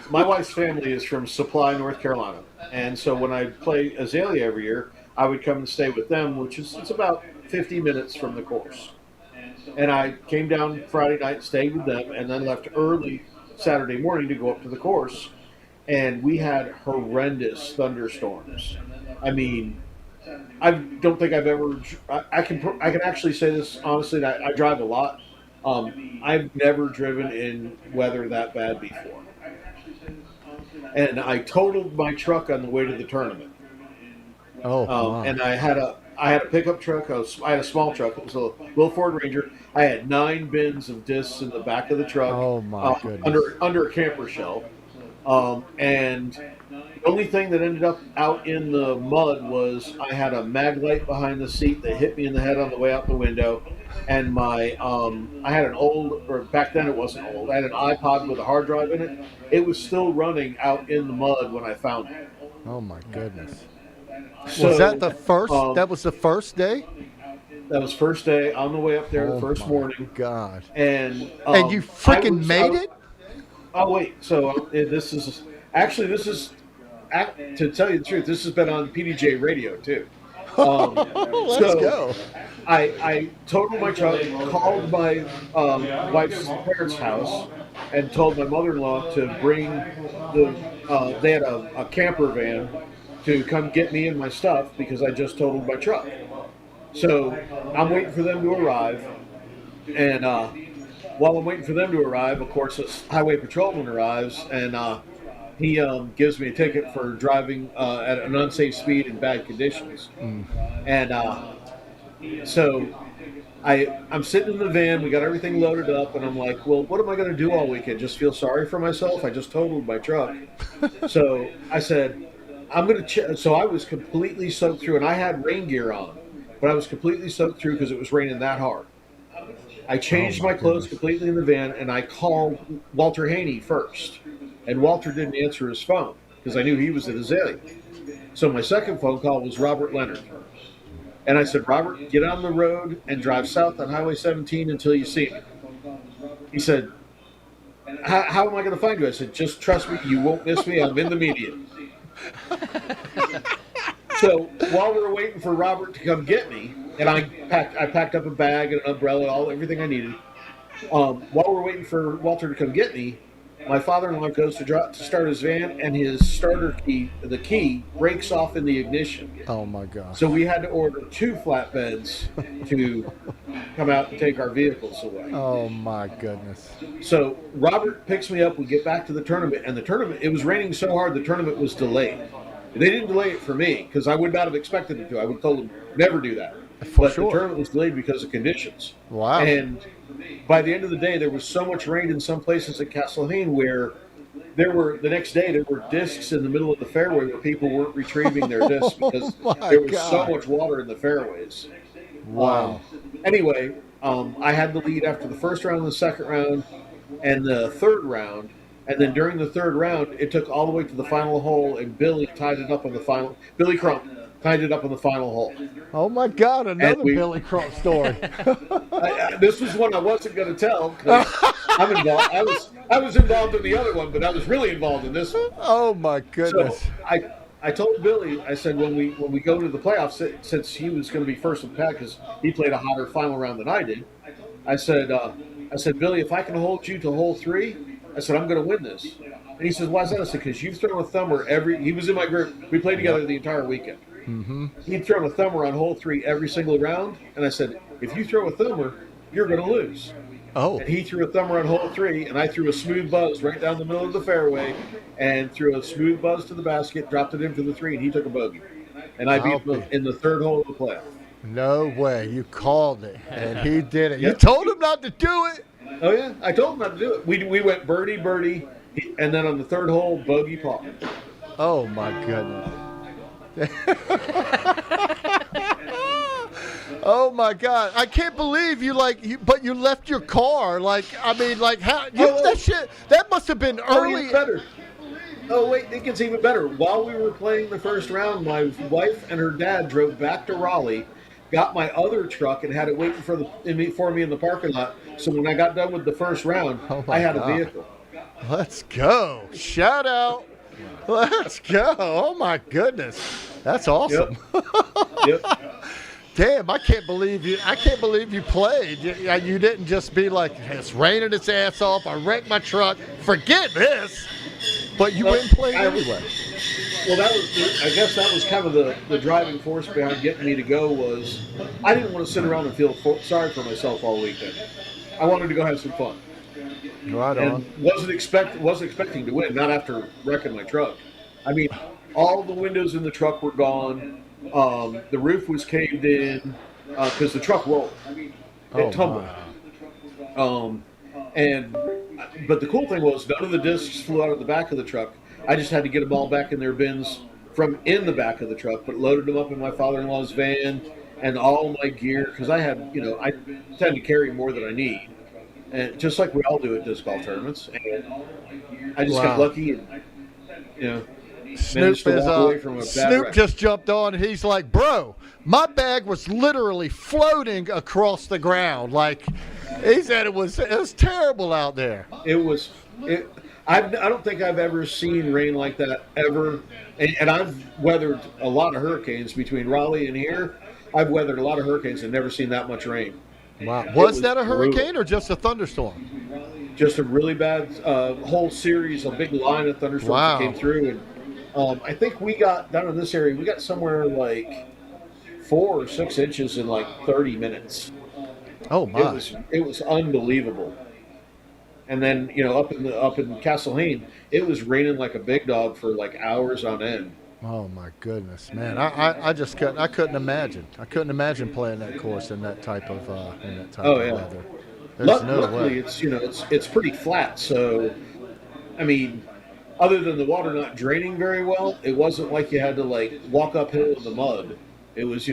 my wife's family is from Supply, North Carolina, and so when I play Azalea every year, I would come and stay with them, which is it's about 50 minutes from the course. And I came down Friday night, stayed with them, and then left early Saturday morning to go up to the course. And we had horrendous thunderstorms. I mean, I don't think I've ever. I can actually say this honestly. That I drive a lot. I've never driven in weather that bad before. And I totaled my truck on the way to the tournament. And I had a pickup truck. I had a small truck. It was a little Ford Ranger. I had 9 bins of discs in the back of the truck. Oh my goodness! Under a camper shell. And the only thing that ended up out in the mud was I had a mag light behind the seat that hit me in the head on the way out the window, and my I had an old, or back then it wasn't old. I had an iPod with a hard drive in it. It was still running out in the mud when I found it. Oh my goodness! So, was that the first? That was the first day. That was first day on the way up there, the first morning. God! And you freaking made it. Oh wait, so this is to tell you the truth, this has been on PDJ radio too. Let's go. I totaled my truck, called my wife's parents' house, and told my mother-in-law to bring they had a camper van to come get me and my stuff because I just totaled my truck. So I'm waiting for them to arrive, and while I'm waiting for them to arrive, of course, this highway patrolman arrives, and he gives me a ticket for driving at an unsafe speed in bad conditions. And so I'm sitting in the van. We got everything loaded up, and I'm like, well, what am I going to do all weekend? Just feel sorry for myself? I just totaled my truck. So I said, I'm going to So I was completely soaked through, and I had rain gear on, but I was completely soaked through because it was raining that hard. I changed my clothes completely in the van, and I called Walter Haney first. And Walter didn't answer his phone because I knew he was at Azalea. So my second phone call was Robert Leonard. And I said, Robert, get on the road and drive south on Highway 17 until you see me. He said, how am I going to find you? I said, just trust me, you won't miss me. I'm in the median. So while we were waiting for Robert to come get me, and I packed up a bag and an umbrella, everything I needed. While we're waiting for Walter to come get me, my father-in-law goes to start his van, and his starter key, the key, breaks off in the ignition. Oh my God! So we had to order 2 flatbeds to come out and take our vehicles away. Oh my goodness! So Robert picks me up. We get back to the tournament, and it was raining so hard the tournament was delayed. They didn't delay it for me because I would not have expected them to. I would have told them never do that. But the tournament was delayed because of conditions. Wow. And by the end of the day, there was so much rain in some places at Castlehane where the next day there were discs in the middle of the fairway where people weren't retrieving their discs because there was so much water in the fairways. Wow. Anyway, I had the lead after the first round, the second round, and the third round. And then during the third round, it took all the way to the final hole, and Billy tied it up on the final. Billy Crump tied it up on the final hole. Oh my God! Another Billy Crump story. This was one I wasn't going to tell because I'm involved. I was involved in the other one, but I was really involved in this one. Oh my goodness! So I told Billy, I said when we go to the playoffs, since he was going to be first in pack because he played a hotter final round than I did, I said, Billy, if I can hold you to hole 3, I said, I'm going to win this. And he says, why is that? I said, because you've thrown a thumber he was in my group. We played together the entire weekend. Mm-hmm. He'd thrown a thumber on hole 3 every single round. And I said, if you throw a thumber, you're going to lose. Oh. And he threw a thumber on hole 3, and I threw a smooth buzz right down the middle of the fairway and threw a smooth buzz to the basket, dropped it in for the 3, and he took a bogey. And I beat him in the 3rd hole of the playoff. No way. You called it, and he did it. Yep. You told him not to do it? Oh, yeah. I told him not to do it. We went birdie, birdie, and then on the 3rd hole, bogey, par. Oh, my goodness. Oh, my God. I can't believe but you left your car. How? That must have been early. It's better. Oh, wait, it gets even better. While we were playing the first round, my wife and her dad drove back to Raleigh, got my other truck, and had it waiting for me in the parking lot. So when I got done with the first round, I had a vehicle. Let's go. Shout out. Let's go. Oh, my goodness. That's awesome. Yep. Damn, I can't believe you played. You didn't just be like, it's raining its ass off, I wrecked my truck, forget this. But you went and played anyway. Well, I guess that was kind of the driving force behind getting me to go was I didn't want to sit around and feel sorry for myself all weekend. I wanted to go have some fun. Right on. And wasn't expecting to win, not after wrecking my truck. I mean, all the windows in the truck were gone. The roof was caved in because the truck rolled. It tumbled. But the cool thing was none of the discs flew out of the back of the truck. I just had to get them all back in their bins from in the back of the truck, but loaded them up in my father-in-law's van and all my gear because I had, I tend to carry more than I need, and just like we all do at disc golf tournaments. And I just got lucky, and Snoop just jumped on, and he's like, "Bro, my bag was literally floating across the ground. Like, he said it was terrible out there. I don't think I've ever seen rain like that ever, and I've weathered a lot of hurricanes between Raleigh and here. I've weathered a lot of hurricanes and never seen that much rain. Wow, was that a hurricane or just a thunderstorm? Just a really bad whole series, a big line of thunderstorms that came through, and I think we got down in this area. We got somewhere like 4 or 6 inches in like 30 minutes. Oh my! It was unbelievable. And then up in Castle Hayne, it was raining like a big dog for like hours on end. Oh my goodness, man! I just couldn't. I couldn't imagine. I couldn't imagine playing that course in that type of weather. Luckily, it's pretty flat. So, I mean, other than the water not draining very well, it wasn't like you had to like walk uphill in the mud. It was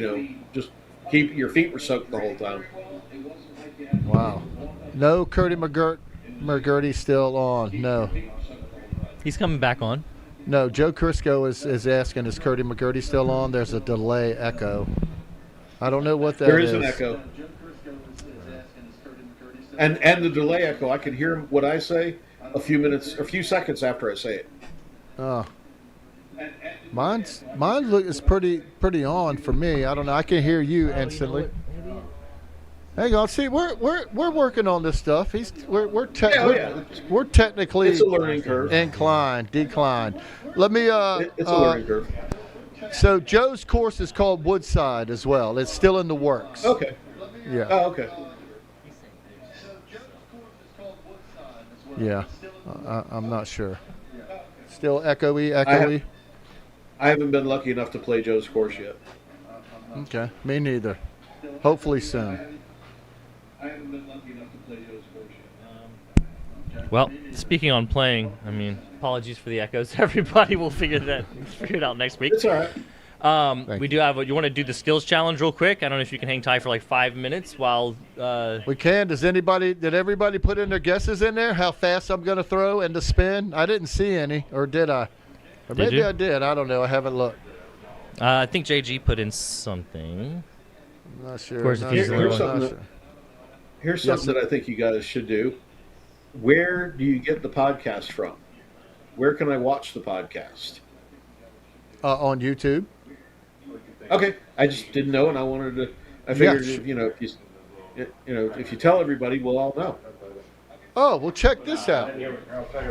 just keep your feet were soaked the whole time. Wow. No, Kurty McGurty still on. No. He's coming back on. No, Joe Crisco is asking, is Kurty McGurty still on? There's a delay echo. I don't know what that is. There is an echo. And the delay echo, I can hear what I say a few seconds after I say it. Oh. Mine is pretty on for me. I don't know. I can hear you instantly. Hang on. See, we're working on this stuff. We're technically it's a learning curve. Decline. Let me it's a learning curve. So Joe's course is called Woodside as well. It's still in the works. Okay. Yeah. Oh, okay. Yeah. I'm not sure. Still echoey. I haven't been lucky enough to play Joe's course yet. Okay. Me neither. Hopefully soon. I haven't been lucky enough to play Joe's course yet. Well, speaking on playing, I mean, apologies for the echoes. Everybody will figure it out next week. It's all right. We do have. You want to do the skills challenge real quick? I don't know if you can hang tight for like 5 minutes while. We can. Did everybody put in their guesses in there? How fast I'm going to throw and to spin? I didn't see any, or did I? Or maybe I did. I don't know. I haven't looked. I think JG put in something. I'm not sure. Of course, Here's something that I think you guys should do. Where do you get the podcast from? Where can I watch the podcast? On YouTube. Okay, I just didn't know, and I wanted to. I figured, if you. if you tell everybody, we'll all know. Oh, well, check this out.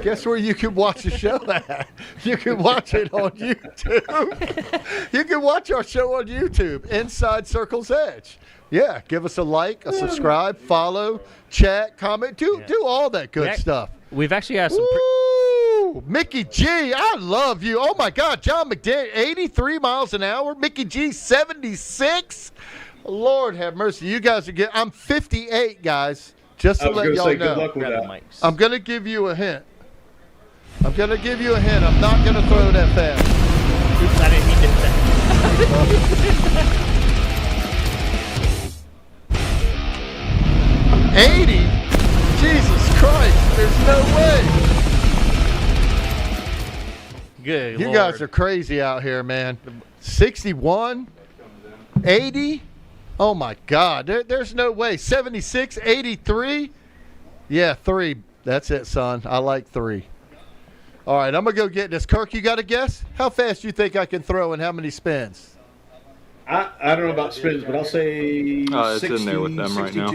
Guess where you can watch the show at? You can watch it on YouTube. You can watch our show on YouTube, Inside Circle's Edge. Yeah, give us a like, a subscribe, follow, chat, comment, do all that good stuff. We've actually had some. Woo! Mickey G, I love you. Oh my God, John McDaniel, 83 miles an hour. Mickey G, 76. Lord have mercy. You guys are getting. I'm 58, guys. Just to let y'all know. Good luck with that. I'm gonna give you a hint. I'm not gonna throw that fast. Oops, I didn't mean to. 80? Jesus Christ, there's no way. Good. You guys are crazy out here, man. 61? 80? Oh my God, there's no way. 76, 83? Yeah, 3. That's it, son. I like 3. All right, I'm going to go get this. Kirk, you got a guess? How fast do you think I can throw and how many spins? I don't know about spins, but I'll say 60, in there with them 62. right now.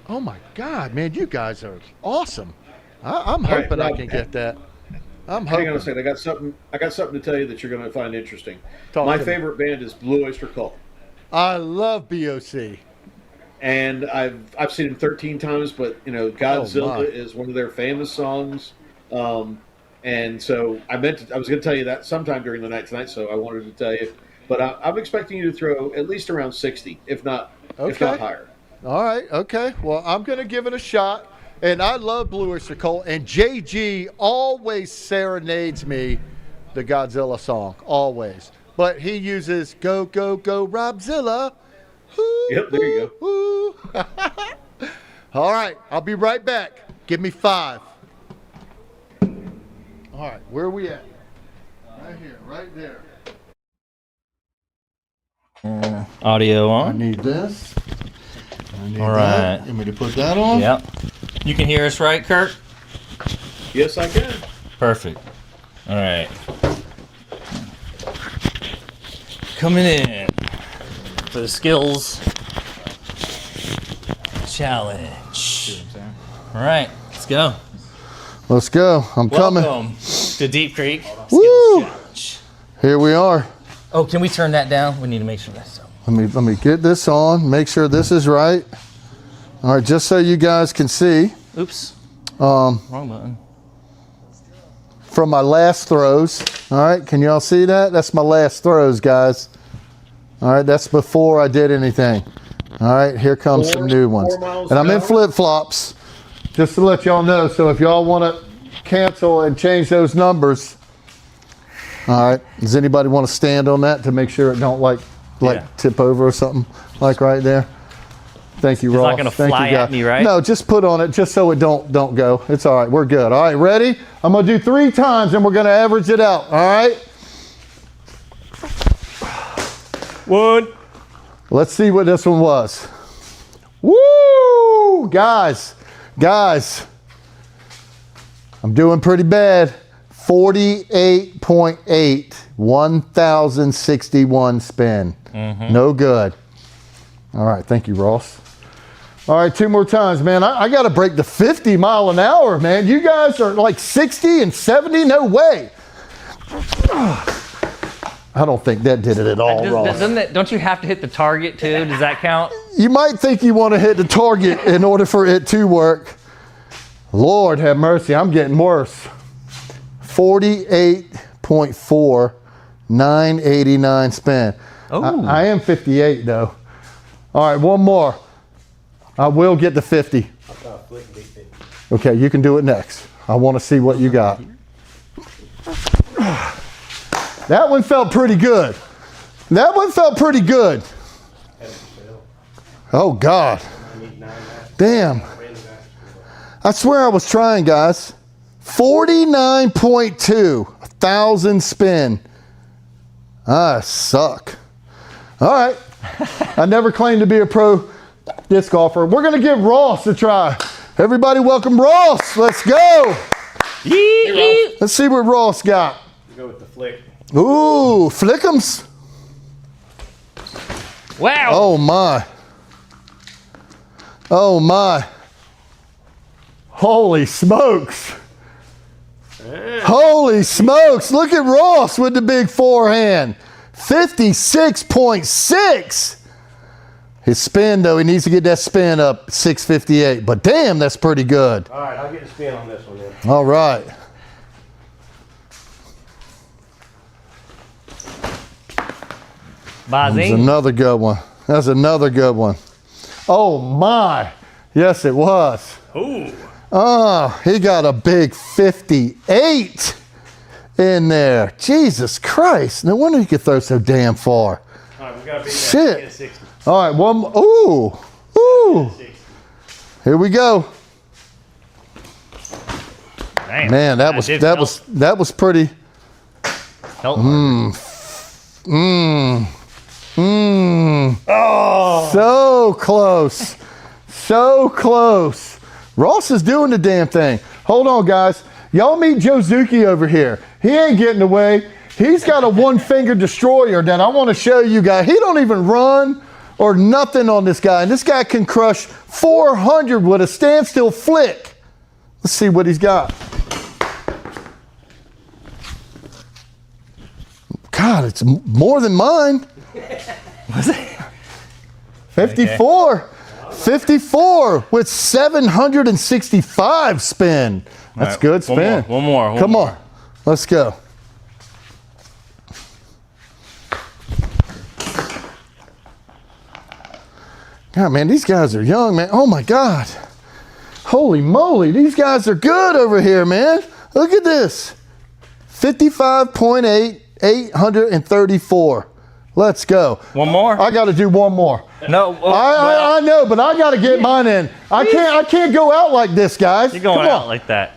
Oh my God, man, you guys are awesome. I'm hoping I can get that. I'm hoping. Hang on a second. I got something to tell you that you're going to find interesting. Talk My to me. favorite band is Blue Oyster Cult. I love BOC. And I've seen them 13 times, but Godzilla is one of their famous songs. And so I was going to tell you that sometime during the night tonight, so I wanted to tell you. But I'm expecting you to throw at least around 60, if not higher. All right, okay. Well, I'm going to give it a shot. And I love Blue Oyster Cult. And JG always serenades me the Godzilla song, always. But he uses Go, Go, Go, Robzilla. Ooh, Yep, there you go. Ooh. All right, I'll be right back. Give me 5. All right, where are we at? Right here, right there. Audio I on. need this. I need All that. right. You want me to put that on? Yep. You can hear us, right, Kirk? Yes, I can. Perfect. All right. Coming in for the skills challenge. All right, let's go. Let's go. I'm coming. Welcome to Deep Creek Woo! Skills Challenge. Here we are. Oh, can we turn that down? We need to make sure that's so. Let me get this on. Make sure this is right. All right, just so you guys can see. Oops. Wrong button. From my last throws. All right, can y'all see that? That's my last throws, guys. All right, that's before I did anything. All right, here comes some new ones. 4 miles And I'm an in hour? flip-flops, just to let y'all know. So if y'all want to cancel and change those numbers. All right, does anybody want to stand on that to make sure it don't like tip over or something like right there? Thank you, Ross. It's not going to fly at me, right? No, just put on it just so it don't go. It's all right. We're good. All right, ready? I'm going to do 3 times and we're going to average it out. All right? 1. Let's see what this one was. Woo! Guys. I'm doing pretty bad. 48.8, 1,061 spin. No good. All right, thank you, Ross. All right, 2 more times, man. I got to break the 50 mile an hour, man. You guys are like 60 and 70? No way. I don't think that did it at all, Ross. Don't you have to hit the target too? Does that count? You might think you want to hit the target in order for it to work. Lord have mercy, I'm getting worse. 48.4, 989 spin. Oh. I am 58 though. All right, one more. I will get to 50. Okay, you can do it next. I want to see what you got. That one felt pretty good. Oh God. Damn. I swear I was trying, guys. 49.2, 1,000 spin. I suck. All right. I never claimed to be a pro disc golfer. We're going to give Ross a try. Everybody welcome Ross. Let's go. Let's see what Ross got. Go with the flick. Ooh, flick'ems. Wow. Oh my. Oh my. Holy smokes. Holy smokes. Look at Ross with the big forehand. 56.6. His spin, though, he needs to get that spin up 658. But damn, that's pretty good. All right, I'll get the spin on this one then. All right. That's another good one. That's another good one. Oh my. Yes, it was. Ooh. Oh, he got a big 58 in there. Jesus Christ. No wonder he could throw so damn far. All right, we got to beat Shit. that. 60. All right, one more. Ooh. Ooh. Here we go. Damn. Man, that was pretty. Oh. So close. So close. Ross is doing the damn thing. Hold on, guys. Y'all meet Joe Zuki over here. He ain't getting away. He's got a one-finger destroyer that I want to show you guys. He don't even run or nothing on this guy. And this guy can crush 400 with a standstill flick. Let's see what he's got. God, it's more than mine. Was it? 54. 54 with 765 spin. That's right, good spin. One more. Come on. Let's go. God, man, these guys are young, man. Oh, my God. Holy moly. These guys are good over here, man. Look at this. 55.8, 834. Let's go. One more? I got to do one more. No. I know, but I got to get mine in. I can't go out like this, guys. You're going out like that.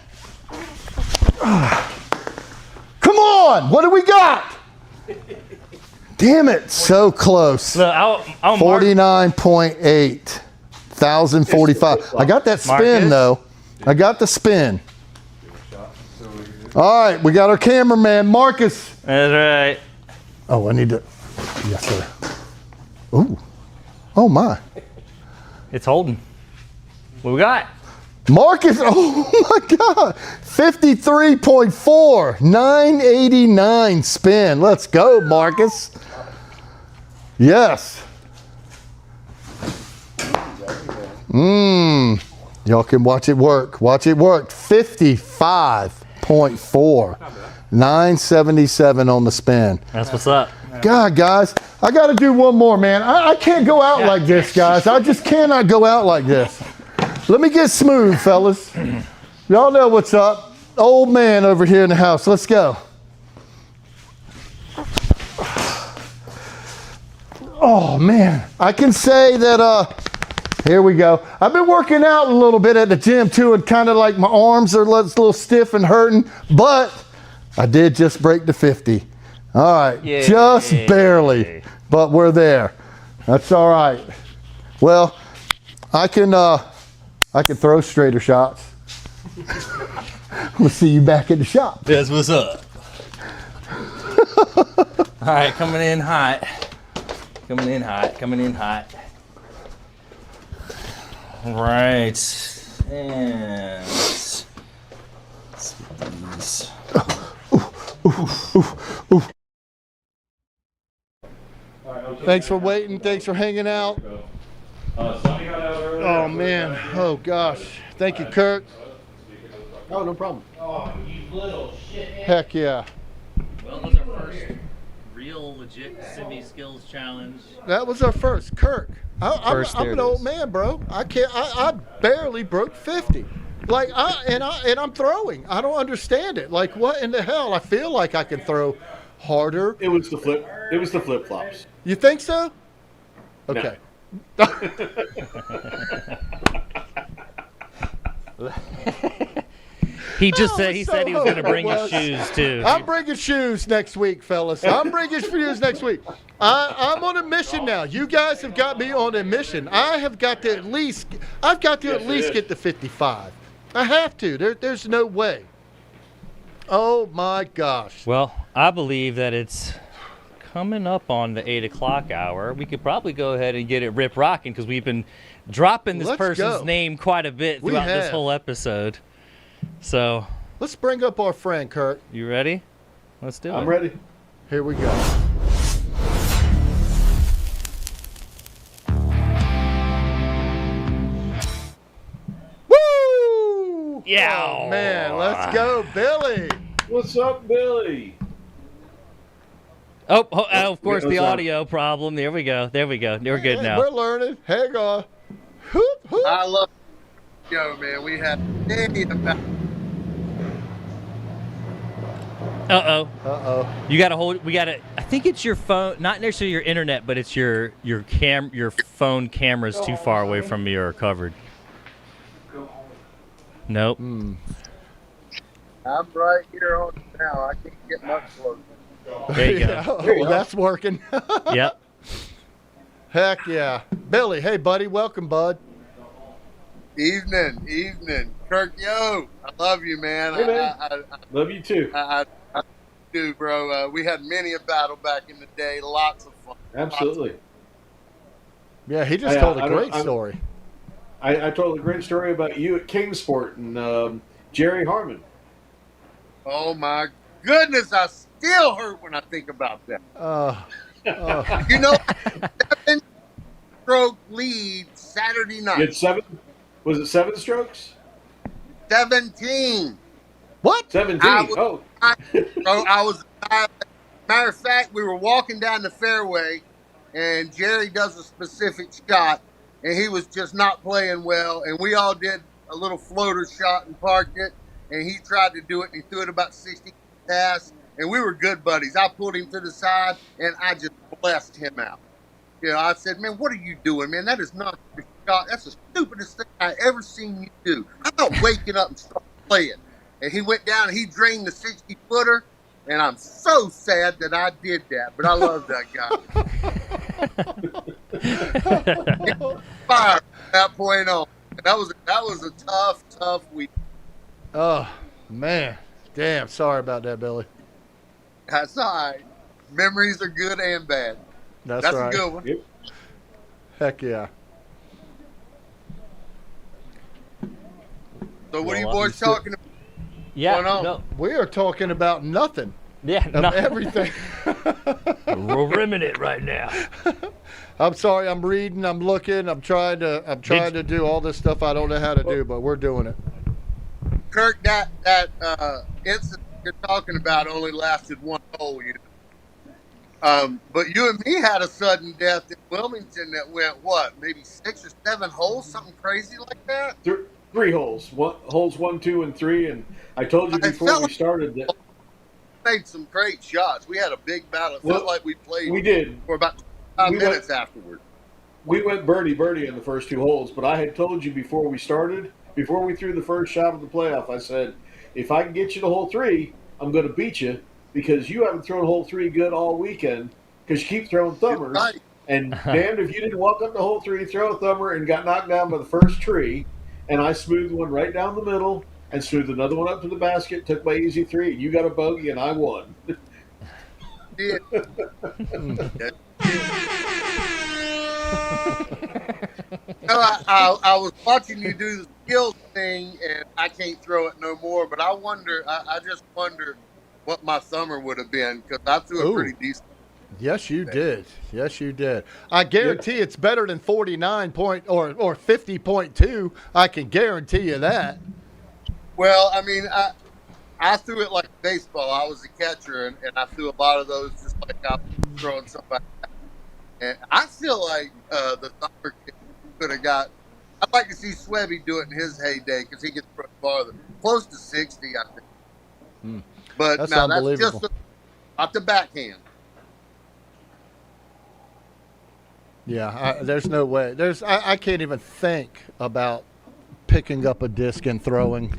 Come on. What do we got? Damn it. So close. Look, I'll 49.8. 1,045. I got that spin, Marcus? though. I got the spin. All right. We got our cameraman, Marcus. That's right. Oh, I need to. Yes, sir. Ooh. Oh, my. It's holding. What we got? Marcus, oh my God. 53.4. 989 spin. Let's go, Marcus. Yes. Y'all can watch it work. Watch it work. 55.4. 977 on the spin. That's what's up. God, guys, I got to do one more, man. I can't go out like this, guys. I just cannot go out like this. Let me get smooth, fellas. Y'all know what's up. Old man over here in the house. Let's go. Oh, man. I can say that, here we go. I've been working out a little bit at the gym, too, and kind of like my arms are a little stiff and hurting, but I did just break the 50. All right, Yay. just barely, but we're there. That's all right. Well, I can throw straighter shots. We'll see you back at the shop. That's what's up. All right, coming in hot. Coming in hot. All right, and let's see these. Thanks for waiting. Thanks for hanging out. Oh, man. Oh, gosh. Thank you, Kirk. Oh, no problem. Oh, you little shit. Heck yeah. Well, that was our first real legit semi-skills challenge. That was our first. Kirk. I'm an old man, bro. I barely broke 50. Like, I'm throwing. I don't understand it. Like, what in the hell? I feel like I can throw harder. It was the flip flops. You think so? Okay. No. He said he was going to bring his shoes too. I'm bringing shoes next week, fellas. I'm bringing shoes next week. I'm on a mission now. You guys have got me on a mission. I've got to at least get to 55. I have to. There's no way. Oh my gosh. Well, I believe that it's coming up on the 8 o'clock hour. We could probably go ahead and get it rip rocking because we've been dropping this person's name quite a bit throughout this whole episode. So let's bring up our friend Kirk. You ready? Let's do it. I'm ready. Here we go. Woo! Yeah. Oh, man, let's go, Billy. What's up, Billy? Oh, of course, the audio problem. There we go. We're good now. We're learning. Hang on. Hoop, hoop. I love yo, man. We had many about. Uh-oh. You got to hold. We got to. I think it's your phone, not necessarily your internet, but it's your phone camera's too far away from you or covered. Nope. I'm right here on it now. I can't get much closer. There you Yeah. go. Oh, that's working. Yep. Heck yeah. Billy, hey, buddy. Welcome, bud. Evening. Kirk Yoo, I love you, man. Hey, man. I Love you too. do, bro. We had many a battle back in the day. Lots of fun. Absolutely. Yeah, he just told a great story. I told a great story about you at Kingsport and Jerry Harmon. Oh, my goodness. I still hurt when I think about that. You know, 7-stroke lead Saturday night. You had 7? Was it 7 strokes? 17. What? 17. Bro, I was. Matter of fact, we were walking down the fairway, and Jerry does a specific shot, and he was just not playing well. And we all did a little floater shot and parked it, and he tried to do it, and he threw it about 60 past, and we were good buddies. I pulled him to the side, and I just blessed him out. You know, I said, man, what are you doing, man? That is not a shot. That's the stupidest thing I ever seen you do. How about waking up and start playing? And he went down and he drained the 60-footer, and I'm so sad that I did that, but I love that guy. Fire from that point on. That was a tough week. Oh, man. Damn, sorry about that, Billy. That's all right. Memories are good and bad. That's a right. good one. Yep. Heck yeah. So what are you boys talking about? Yeah. Going on? No. We are talking about nothing. Yeah. Of everything. We're rimming it right now. I'm sorry. I'm reading. I'm looking. I'm trying to do all this stuff I don't know how to do, but we're doing it. Kirk, that incident you're talking about only lasted one hole, you know. But you and me had a sudden death in Wilmington that went, what, maybe 6 or 7 holes, something crazy like that? 3 holes. Holes 1, 2, and 3. And I told you before we started that made some great shots. We had a big battle. It felt like we played. We did for about 5 minutes afterward. We went birdie in the first 2 holes, but I had told you before we started, before we threw the first shot of the playoff, I said, if I can get you to hole 3, I'm going to beat you because you haven't thrown hole 3 good all weekend because you keep throwing thumbers. Right. And damned if you didn't walk up to hole 3, throw a thumber, and got knocked down by the first tree. And I smoothed one right down the middle and smoothed another one up to the basket, took my easy 3, and you got a bogey, and I won. Yeah. I was watching you do the skills thing, and I can't throw it no more. But I just wonder what my thumber would have been because I threw it pretty decent. Yes, you did. Yes, you did. I guarantee it's better than 49 point or 50.2. I can guarantee you that. Well, I mean, I threw it like baseball. I was a catcher, and I threw a lot of those just like I was throwing somebody. And I feel like the thumber could have got. I'd like to see Swebby do it in his heyday because he gets farther, close to 60, I think. But That's now that's unbelievable. just off the backhand. Yeah, there's no way. I can't even think about picking up a disc and throwing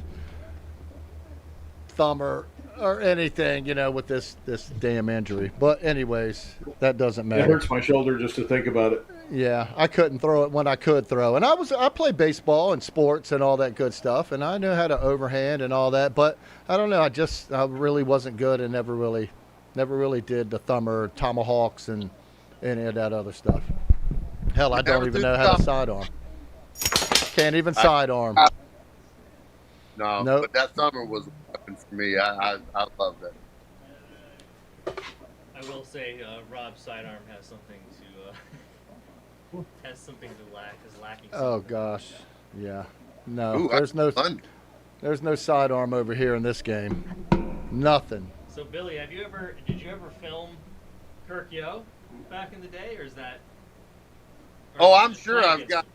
thumber or anything, with this damn injury. But anyways, that doesn't matter. It hurts my shoulder just to think about it. Yeah, I couldn't throw it when I could throw. And I played baseball and sports and all that good stuff, and I knew how to overhand and all that, but I don't know, I really wasn't good and never really Never really did the thumber, tomahawks, and any of that other stuff. Hell, I don't even know how to sidearm. Can't even sidearm. No, Nope. but that thumber was a weapon for me. I love that. I will say, Rob's sidearm has something to is lacking. Oh something. gosh, yeah. No, Ooh, there's no sidearm over here in this game. Nothing. So Billy, did you ever film Kirk Yoo back in the day, or is that? Oh, I'm sure I've got.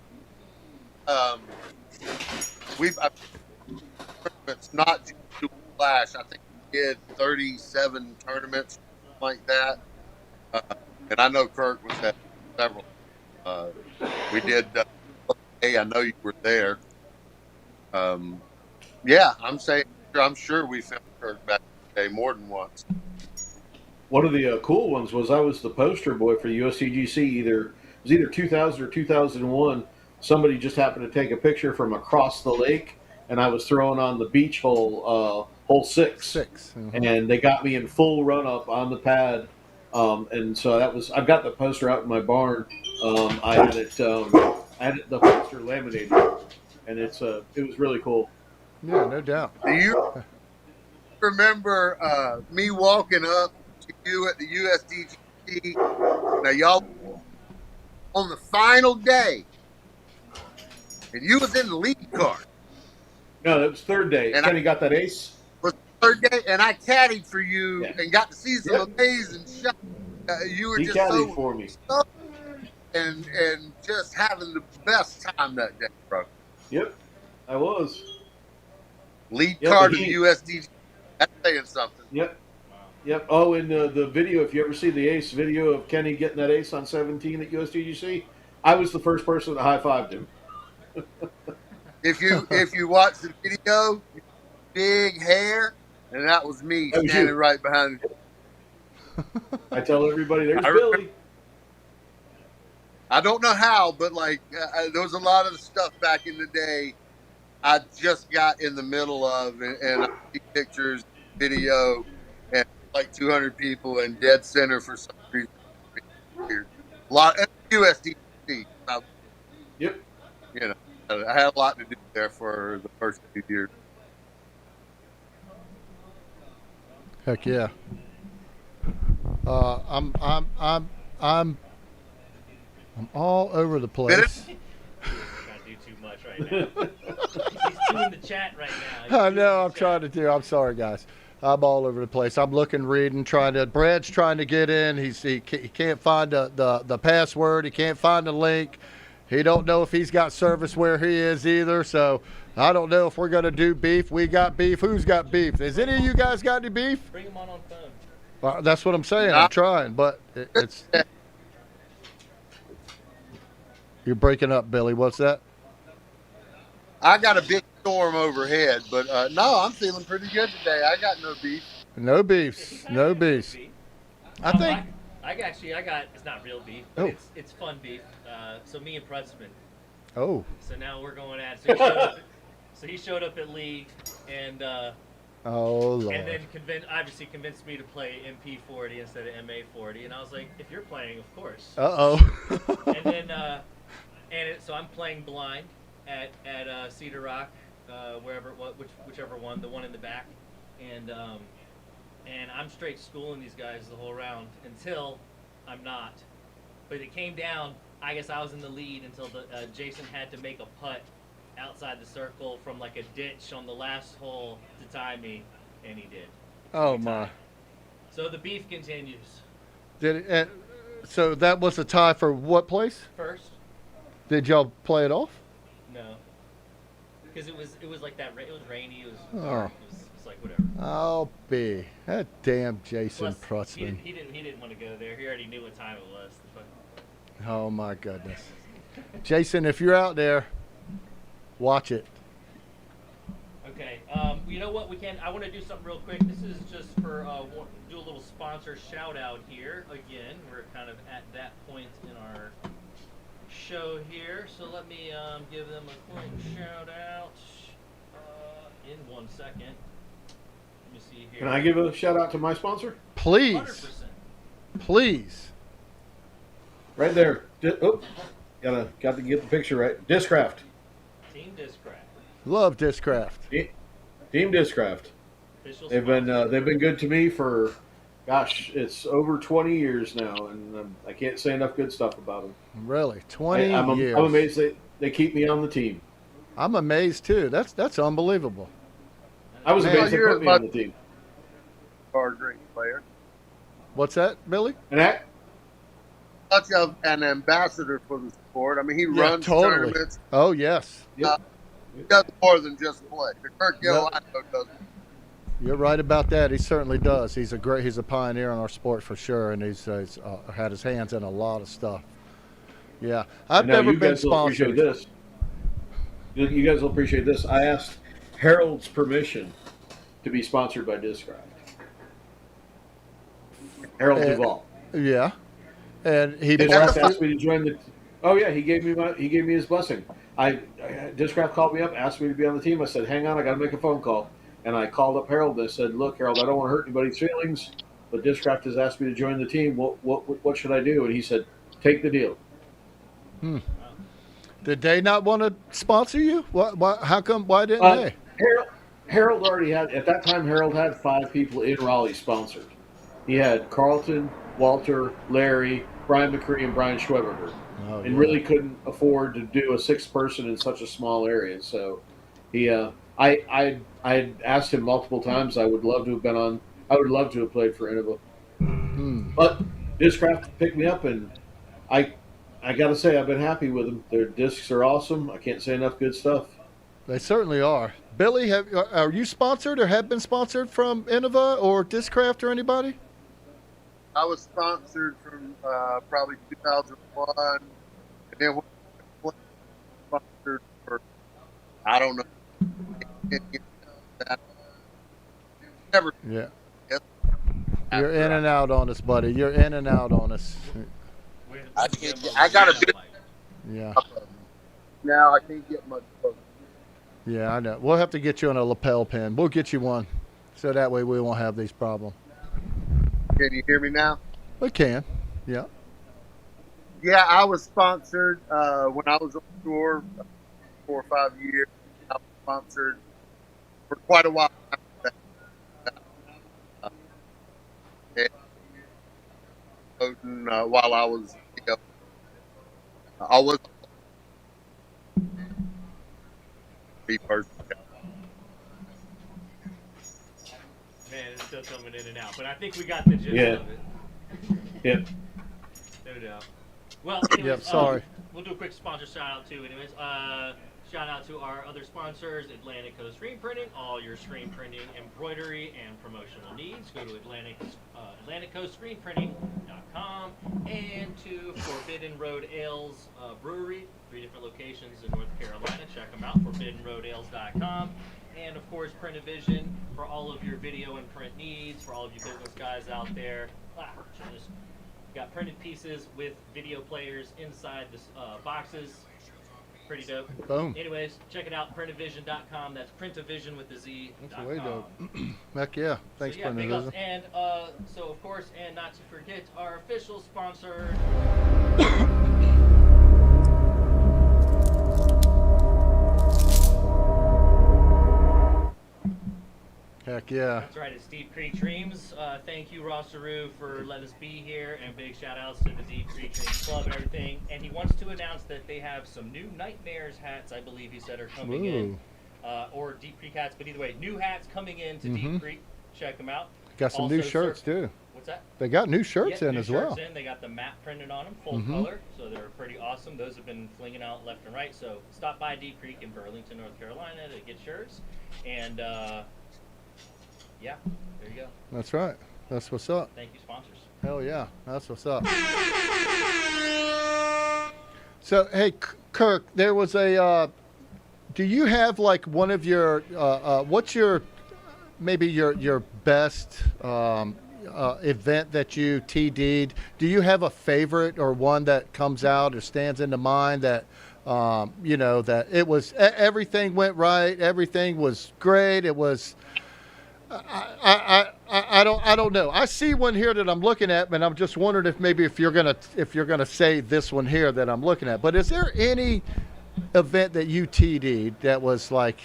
It's not just to Flash. I think we did 37 tournaments, something like that. And I know Kirk was at several. We did. Hey, I know you were there. Yeah, I'm sure we filmed Kirk back in the day more than once. One of the cool ones was I was the poster boy for USCGC. It was either 2000 or 2001. Somebody just happened to take a picture from across the lake, and I was throwing on the beach hole, hole 6. Mm-hmm. And they got me in full run up on the pad. And so I've got the poster out in my barn. I had the poster laminated, and it was really cool. Yeah, no doubt. Do you remember me walking up to you at the USDGC? Now, y'all, on the final day, and you was in the lead card. No, that was third day. And Kenny got that ace. Was third day, and I caddied for you Yeah. and got to see some amazing shots. You were He just caddied for me. And just having the best time that day, bro. Yep, I was. Lead Yep, card but of the USDG. That's saying something. Yep. Yep. Oh, and the video, if you ever see the ace video of Kenny getting that ace on 17 at USDGC, I was the first person that high-fived him. If you watch the video, big hair, and that was me That was standing you. right behind you. I tell everybody, there's I remember- Billy. I don't know how, but there was a lot of the stuff back in the day I just got in the middle of, and I see pictures, video, and like 200 people in dead center for some reason. A lot USDC. Yep. You know, I had a lot to do there for the first few years. Heck yeah. I'm all over the place. Trying to do too much right now. He's doing the chat right now. I know. I'm trying to do. I'm sorry, guys. I'm all over the place. I'm looking, reading, Brad's trying to get in. He can't find the password. He can't find the link. He don't know if he's got service where he is either. So I don't know if we're gonna do beef. We got beef. Who's got beef? Has any of you guys got any beef? Bring him on phone. That's what I'm saying. I'm trying, but it's. You're breaking up, Billy. What's that? I got a big storm overhead, but no, I'm feeling pretty good today. I got no beef. No beefs. No beefs. I think. I got. It's not real beef, but it's fun beef. So me and Pressman. Oh. So now we're going at. So he showed up at League, and. Oh Lord. And then convinced me to play MP40 instead of MA40, and I was like, if you're playing, of course. And then so I'm playing blind at Cedar Rock, whichever one, the one in the back, and I'm straight schooling these guys the whole round until I'm not. But it came down. I guess I was in the lead until Jason had to make a putt outside the circle from like a ditch on the last hole to tie me, and he did. Oh my! So the beef continues. Did it? So that was a tie for what place? First. Did y'all play it off? No. Because it was like that. It was rainy. It was Oh. dark. It was like whatever. I'll be that damn Jason Plus, Prutzman. He didn't want to go there. He already knew what time it was. Oh my goodness, Jason, if you're out there, watch it. Okay. You know what? I want to do something real quick. This is just for do a little sponsor shout out here. Again, we're kind of at that point in our show here, so let me give them a quick shout out in 1 second. Let me see here. Can I give a shout out to my sponsor? Please. 100%. Please. Right there. Got to get the picture right. Discraft. Team Discraft. Love Discraft. Team Discraft. Official They've been good to me for, gosh, it's over 20 years now, and I can't say enough good stuff about them. Really, 20 years. I'm amazed they keep me on the team. I'm amazed too. That's unbelievable. I was amazed they you're put me on the team. Are a great player. What's that, Billy? And that, Much of an ambassador for the sport. I mean, he runs tournaments. Oh yes. He does more than just play. The Kirk Yoo, I know, does. You're right about that. He certainly does. He's a pioneer in our sport for sure, and he's had his hands in a lot of stuff. Yeah, I've never been sponsored. You guys will appreciate this. I asked Harold's permission to be sponsored by Discraft. Harold Duvall. Yeah, and he asked me to join the. Oh yeah, he gave me his blessing. Discraft called me up, asked me to be on the team. I said, "Hang on, I got to make a phone call." And I called up Harold and I said, "Look, Harold, I don't want to hurt anybody's feelings, but Discraft has asked me to join the team. What should I do?" And he said, "Take the deal." Did they not want to sponsor you? How come? Why didn't they? Harold already had, at that time, Harold had 5 people in Raleigh sponsored. He had Carlton, Walter, Larry, Brian McCree, and Brian Schweberger. And really couldn't afford to do a 6th person in such a small area. So he, I had asked him multiple times. I would love to have been on. I would love to have played for Innova. But Discraft picked me up, and I got to say I've been happy with them. Their discs are awesome. I can't say enough good stuff. They certainly are. Billy, are you sponsored or have been sponsored from Innova or Discraft or anybody? I was sponsored from probably 2001, and then sponsored for, I don't know. Never. Yeah. You're in and out on us, buddy. You're in and out on us. I got a bit. Yeah. Now I can't get much closer. Yeah, I know. We'll have to get you on a lapel pin. We'll get you one, so that way we won't have these problems. Can you hear me now? We can. Yeah. Yeah, I was sponsored when I was on tour 4 or 5 years. I was sponsored for quite a while. While I was, I was be person. Man, it's still coming in and out, but I think we got the gist of it. Yep. No doubt. Well, anyways, sorry. We'll do a quick sponsor shout out too. Anyways, shout out to our other sponsors, Atlantic Coast Screen Printing. All your screen printing, embroidery, and promotional needs. Go to AtlanticCoastScreenPrinting.com, and to Forbidden Road Ales Brewery, 3 different locations in North Carolina. Check them out, ForbiddenRoadAles.com. And of course, Print-A-Vision for all of your video and print needs, for all of you business guys out there. Got printed pieces with video players inside the boxes. Pretty dope. Boom. Anyways, check it out, Print-A-Vision.com. That's Print-A-Vision with the Z. That's way dope. Heck yeah. Thanks, so, yeah, Print-A-Vision. And so, of course, and not to forget, our official sponsor. Heck yeah. That's right, it's Deep Creek Dreams. Thank you, RossaRoo, for letting us be here, and big shout outs to the Deep Creek Dreams Club and everything. And he wants to announce that they have some new Nightmares hats, I believe he said, are coming in. Or Deep Creek hats, but either way, new hats coming in to Deep Creek. Check them out. Got some also, new shirts too. What's that? They got new shirts in as well. They got the map printed on them, full color, so they're pretty awesome. Those have been flinging out left and right. So stop by Deep Creek in Burlington, North Carolina to get shirts. And yeah, there you go. That's right. That's what's up. Thank you, sponsors. Hell yeah. That's what's up. So, hey, Kirk, there was a, do you have like one of your, what's your, maybe your best event that you TD'd? Do you have a favorite or one that comes out or stands into mind that, you know, that it was, everything went right, everything was great, it was, I don't know. I see one here that I'm looking at, and I'm just wondering if you're gonna say this one here that I'm looking at. But is there any event that you TD'd that was like,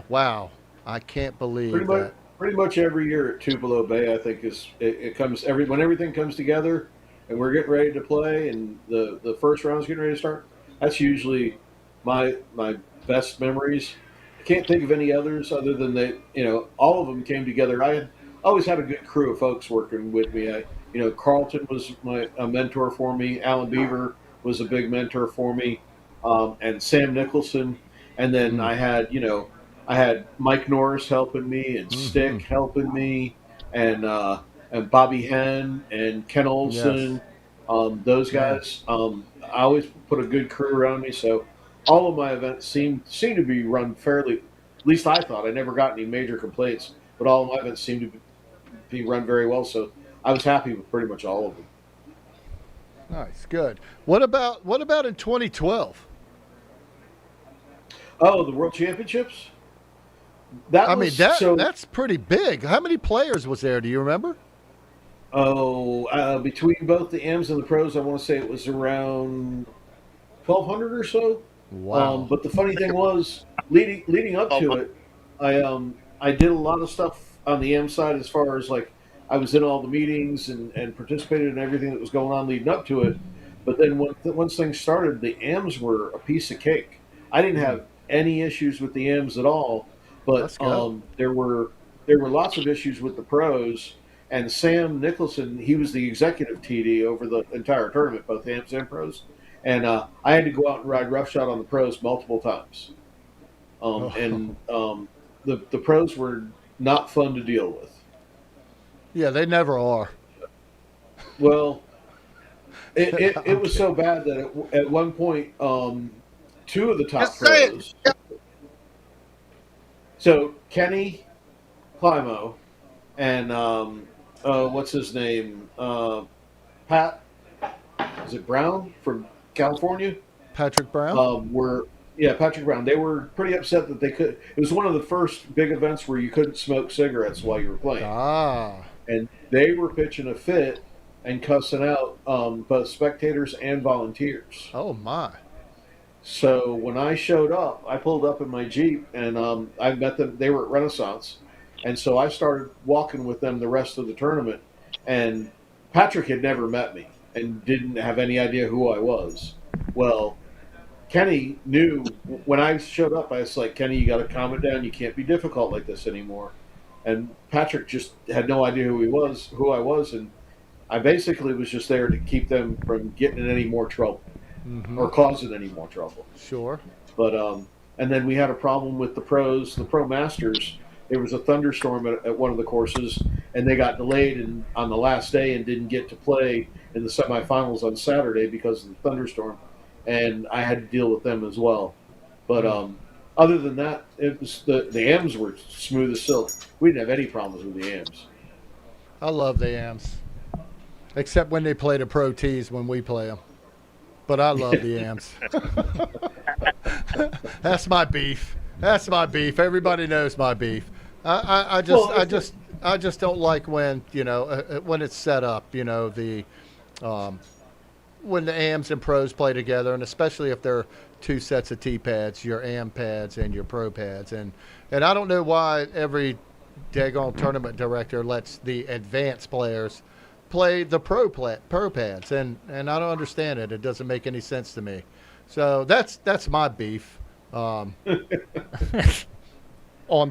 wow, I can't believe that? Pretty much every year at Tupelo Bay, I think it comes when everything comes together, and we're getting ready to play, and the first round's getting ready to start. That's usually my best memories. I can't think of any others other than that. All of them came together. I always had a good crew of folks working with me. Carlton was a mentor for me. Alan Beaver was a big mentor for me, and Sam Nicholson. And then I had Mike Norris helping me, and Stick helping me, and Bobby Henn and Ken Olson. Yes. Those guys. I always put a good crew around me, so all of my events seem to be run fairly. At least I thought. I never got any major complaints, but all of my events seem to be run very well. So I was happy with pretty much all of them. Nice, good. What about in 2012? Oh, the World Championships. That's pretty big. How many players was there? Do you remember? Oh, between both the Ams and the pros, I want to say it was around 1,200 or so. Wow. But the funny thing was, leading up to it, I did a lot of stuff on the Am side as far as like I was in all the meetings and participated in everything that was going on leading up to it. But then once things started, the Ams were a piece of cake. I didn't have any issues with the Ams at all, but there were lots of issues with the pros. And Sam Nicholson, he was the executive TD over the entire tournament, both Ams and pros. And I had to go out and ride roughshod on the pros multiple times. And the pros were not fun to deal with. Yeah, they never are. Well, it was so bad that at one point, two of the top pros. So Kenny Climo and what's his name? Pat. Is it Brown from California? Patrick Brown? Patrick Brown. They were pretty upset that they could. It was one of the first big events where you couldn't smoke cigarettes while you were playing. And they were pitching a fit and cussing out both spectators and volunteers. Oh, my. So when I showed up, I pulled up in my Jeep, and I met them. They were at Renaissance. And so I started walking with them the rest of the tournament. And Patrick had never met me and didn't have any idea who I was. Well, Kenny knew when I showed up. I was like, Kenny, you got to calm it down. You can't be difficult like this anymore. And Patrick just had no idea who I was, and I basically was just there to keep them from getting in any more trouble or causing any more trouble. Sure. But and then we had a problem with the pros, the Pro Masters. There was a thunderstorm at one of the courses, and they got delayed on the last day and didn't get to play in the semifinals on Saturday because of the thunderstorm, and I had to deal with them as well. But other than that, it was the Ams were smooth as silk. We didn't have any problems with the Ams. I love the Ams, except when they play the Pro Ts when we play them. But I love the Ams. That's my beef. Everybody knows my beef. I just don't like when when it's set up. When the AMs and pros play together, and especially if they're two sets of T pads, your AM pads and your pro pads, and I don't know why every daggone tournament director lets the advanced players play the pro pads, and I don't understand it. It doesn't make any sense to me. So that's my beef on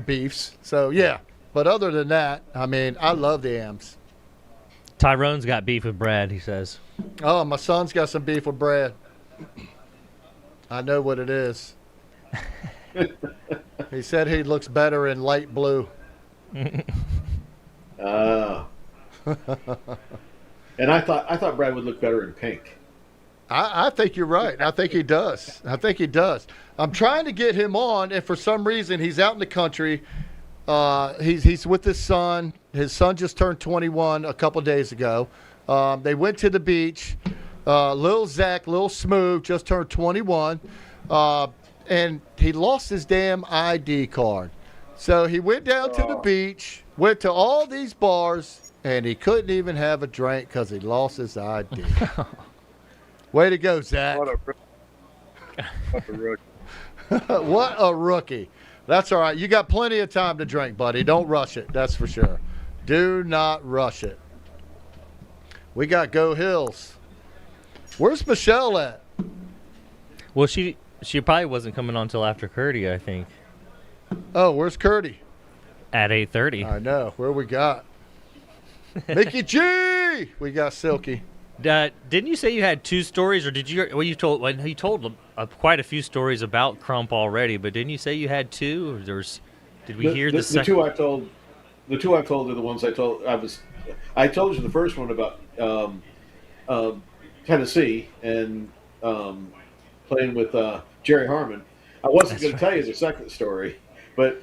beefs. So yeah, but other than that, I mean, I love the AMs. Tyrone's got beef with Brad, he says. Oh, my son's got some beef with Brad. I know what it is. He said he looks better in light blue. And I thought Brad would look better in pink. I think you're right. I think he does. I'm trying to get him on, and for some reason he's out in the country. He's with his son. His son just turned 21 a couple days ago. They went to the beach. Lil Zach, Lil Smooth, just turned 21. And he lost his damn ID card. So he went down to the beach, Went to all these bars, and he couldn't even have a drink because he lost his ID. Way to go, Zach. What a rookie. What a rookie. That's all right. You got plenty of time to drink, buddy. Don't rush it. That's for sure. Do not rush it. We got Go Hills. Where's Michelle at? Well, she probably wasn't coming on until after Kurty, I think. Oh, where's Kurty? At 8:30. I know. Where we got? Mickey G! We got Silky. Didn't you say you had 2 stories, or did you? Well, you told quite a few stories about Crump already, but didn't you say you had 2? Or did we hear the second? The two I've told are the ones I told. I told you the first one about Tennessee and playing with Jerry Harmon. I wasn't going to tell you the second story, but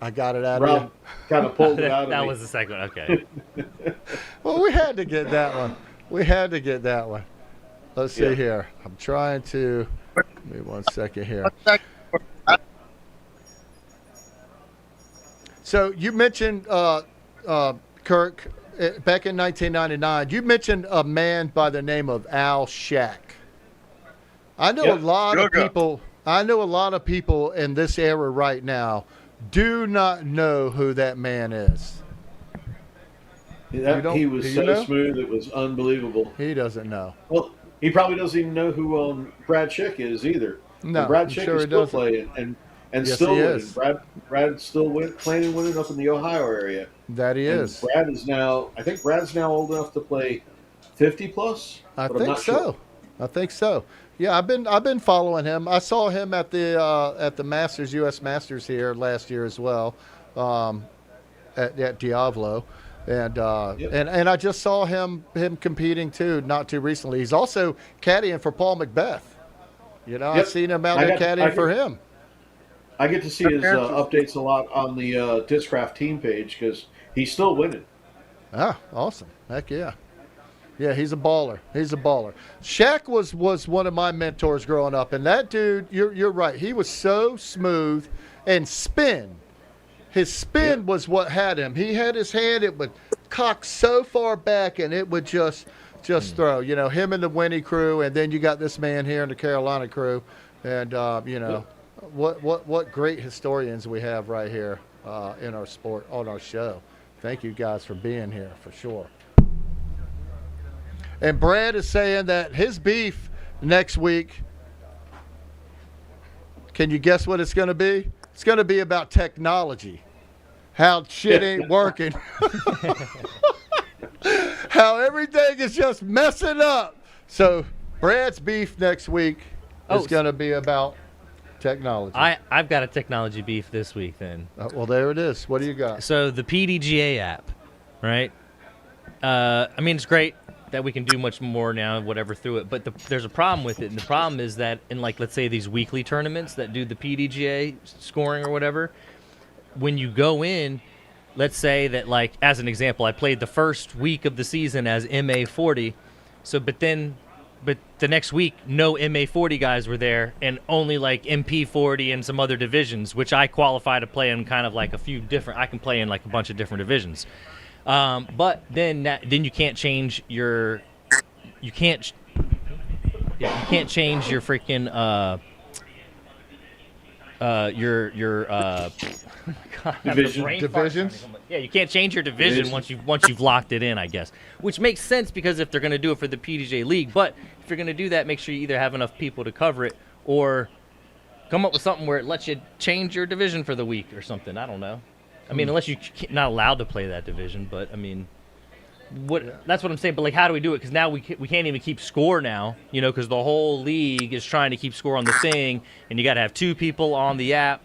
I got it out of Rob you. kind of pulled it out of me. That was the second one. Okay. Well, we had to get that one. Let's see here. I'm trying to. Give me 1 second here. So you mentioned Kirk back in 1999. You mentioned a man by the name of Al Shack. I know a lot of people. I know a lot of people in this era right now do not know who that man is. He was so smooth, it was unbelievable. He doesn't know. Well, he probably doesn't even know who Brad Schick is either. No, Brad I'm Schick sure is he still doesn't. playing and Yes, still he winning. is. Brad's still playing and winning up in the Ohio area. That he is. Brad is now. I think Brad's now old enough to play 50 plus. I but I'm think not so. sure. I think so. Yeah, I've been following him. I saw him at the Masters, U.S. Masters here last year as well, at Diavolo, and and I just saw him competing too, not too recently. He's also caddying for Paul Macbeth. You know, I've seen him out there caddying for him. I get to see his updates a lot on the Discraft team page because he's still winning. Ah, awesome! Heck yeah. Yeah, he's a baller. Shaq was one of my mentors growing up, and that dude, you're right. He was so smooth and spin. His spin was what had him. He had his hand; it would cock so far back, and it would just throw. You know, him and the Winnie crew, and then you got this man here in the Carolina crew, and you know, what great historians we have right here in our sport on our show. Thank you guys for being here for sure. And Brad is saying that his beef next week, can you guess what it's going to be? It's going to be about technology. How shit ain't working. How everything is just messing up. So Brad's beef next week is going to be about technology. I've got a technology beef this week then. Well, there it is. What do you got? So the PDGA app, right? I mean, it's great that we can do much more now, whatever, through it. But there's a problem with it, and the problem is that in, like, let's say these weekly tournaments that do the PDGA scoring or whatever, when you go in, let's say that, like, as an example, I played the first week of the season as MA40, but the next week, no MA40 guys were there, and only, like, MP40 and some other divisions, which I qualify to play in kind of like a few different, I can play in, like, a bunch of different divisions. But then you can't change your freaking your oh my God, divisions. Yeah, you can't change your division once you've locked it in, I guess. Which makes sense because if they're going to do it for the PDJ League, but if you're going to do that, make sure you either have enough people to cover it or come up with something where it lets you change your division for the week or something. I don't know. I mean, unless you're not allowed to play that division, but I mean, that's what I'm saying. But like, how do we do it? Because now we can't even keep score now, you know, because the whole league is trying to keep score on the thing, and you got to have 2 people on the app,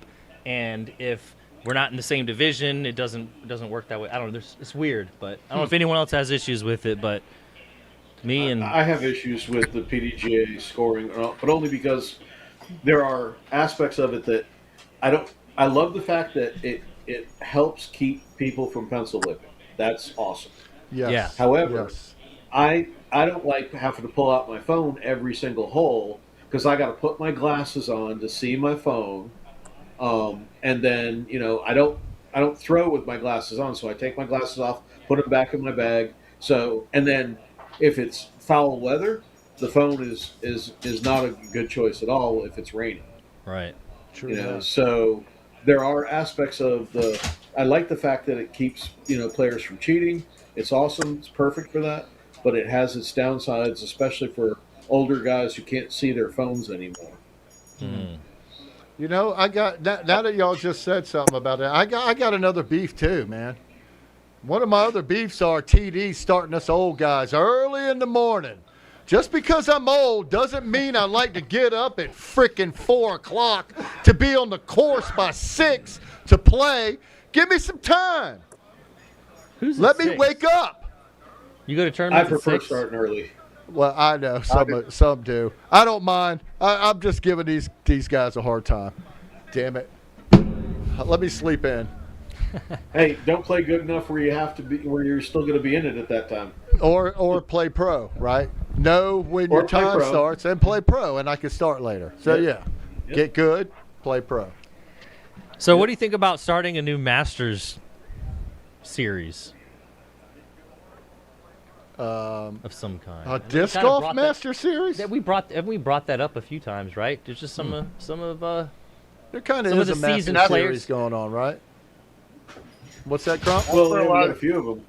and if we're not in the same division, it doesn't work that way. I don't know. It's weird, but I don't know if anyone else has issues with it, but me and I have issues with the PDGA scoring, but only because there are aspects of it that I love the fact that it helps keep people from pencil whipping. That's awesome. Yes. Yeah. However, I don't like having to pull out my phone every single hole because I got to put my glasses on to see my phone, and then I don't don't throw with my glasses on, so I take my glasses off, put them back in my bag. So, and then if it's foul weather, the phone is not a good choice at all if it's raining. Right. True. You know, so there are aspects of the. I like the fact that it keeps players from cheating. It's awesome. It's perfect for that, but it has its downsides, especially for older guys who can't see their phones anymore. Mm. You know, I got now that y'all just said something about that. I got another beef too, man. One of my other beefs are TD starting us old guys early in the morning. Just because I'm old doesn't mean I like to get up at frickin' 4 o'clock to be on the course by 6 to play. Give me some time. Let me wake up. You go to tournaments I prefer at 6? starting early. Well, I know some do. I don't mind. I'm just giving these guys a hard time. Damn it. Let me sleep in. Hey, don't play good enough where you're still going to be in it at that time. Or play pro, right? Know when your time starts and play pro, and I can start later. So Yep. Get good, play pro. So what do you think about starting a new Masters series of some kind? A disc golf master series? We brought that up a few times, right? There's just some of there kind of some is of a the master seasoned series players going on, right? What's that, Crump? Well, we got a few of them.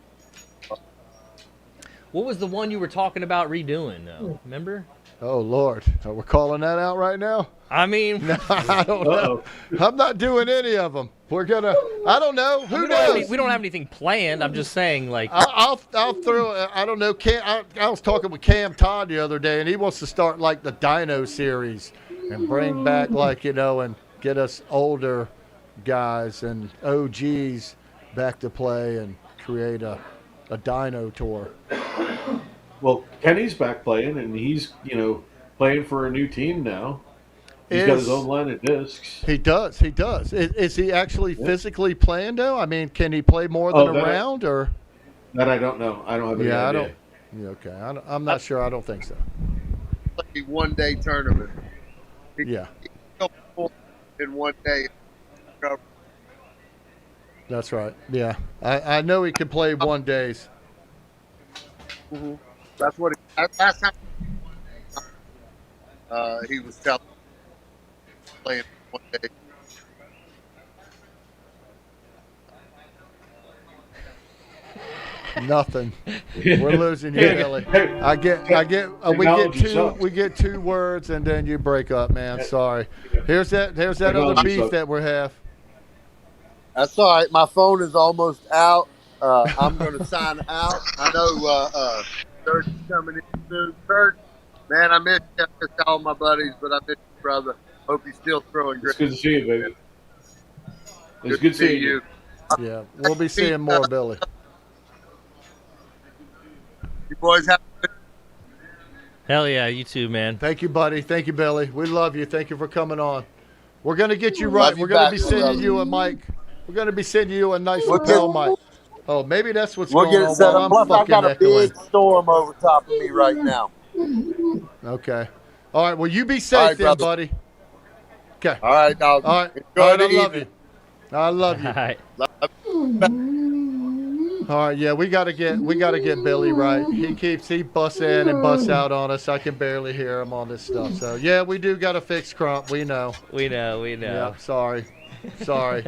What was the one you were talking about redoing, though? Remember? Oh, Lord. We're calling that out right now? I mean, No, I don't know. I'm not doing any of them. We're going to – I don't know. Who knows? We don't have anything planned. I'm just saying, like – I'll throw – I don't know. I was talking with Cam Todd the other day, and he wants to start, like, the Dino series and bring back, like, and get us older guys and OGs back to play and create a Dino tour. Well, Kenny's back playing, and he's playing for a new team now. He's got his own line of discs. He does. Is he actually physically playing though? I mean, can he play more than a round or? That I don't know. I don't have any idea. Okay. I'm not sure. I don't think so. Like one day tournament. Yeah. In one day. That's right. Yeah. I know he can play 1 days. Mm-hmm. That's what last time he was telling playing 1 day. Nothing. We're losing you, Billy. We get 2 words and then you break up, man. Sorry. Here's that other beef that we have. That's all right. My phone is almost out. I'm going to sign out. I know Kirk is coming in soon. Kirk, man, I miss you. I miss all my buddies, but I miss you, brother. Hope you're still throwing great. It's good to see you, baby. It's good seeing you. Yeah, we'll be seeing more, Billy. You boys have a good. Hell yeah, you too, man. Thank you, buddy. Thank you, Billy. We love you. Thank you for coming on. We're going to get you right. We're going to be sending you a mic. We're going to be sending you a nice lapel mic. Oh, maybe that's what's going on while I'm Plus, I fucking got a echoing. big storm over top of me right now. Okay. All right. Well, you be safe then, buddy. Okay. All right, dog. All right. Enjoy All right. the I love evening. you. I love you. All right. All right. Yeah, we got to get Billy right. He busts in and busts out on us. I can barely hear him on this stuff. So yeah, we do got to fix Crump. We know. We know. Yeah. Sorry. Sorry.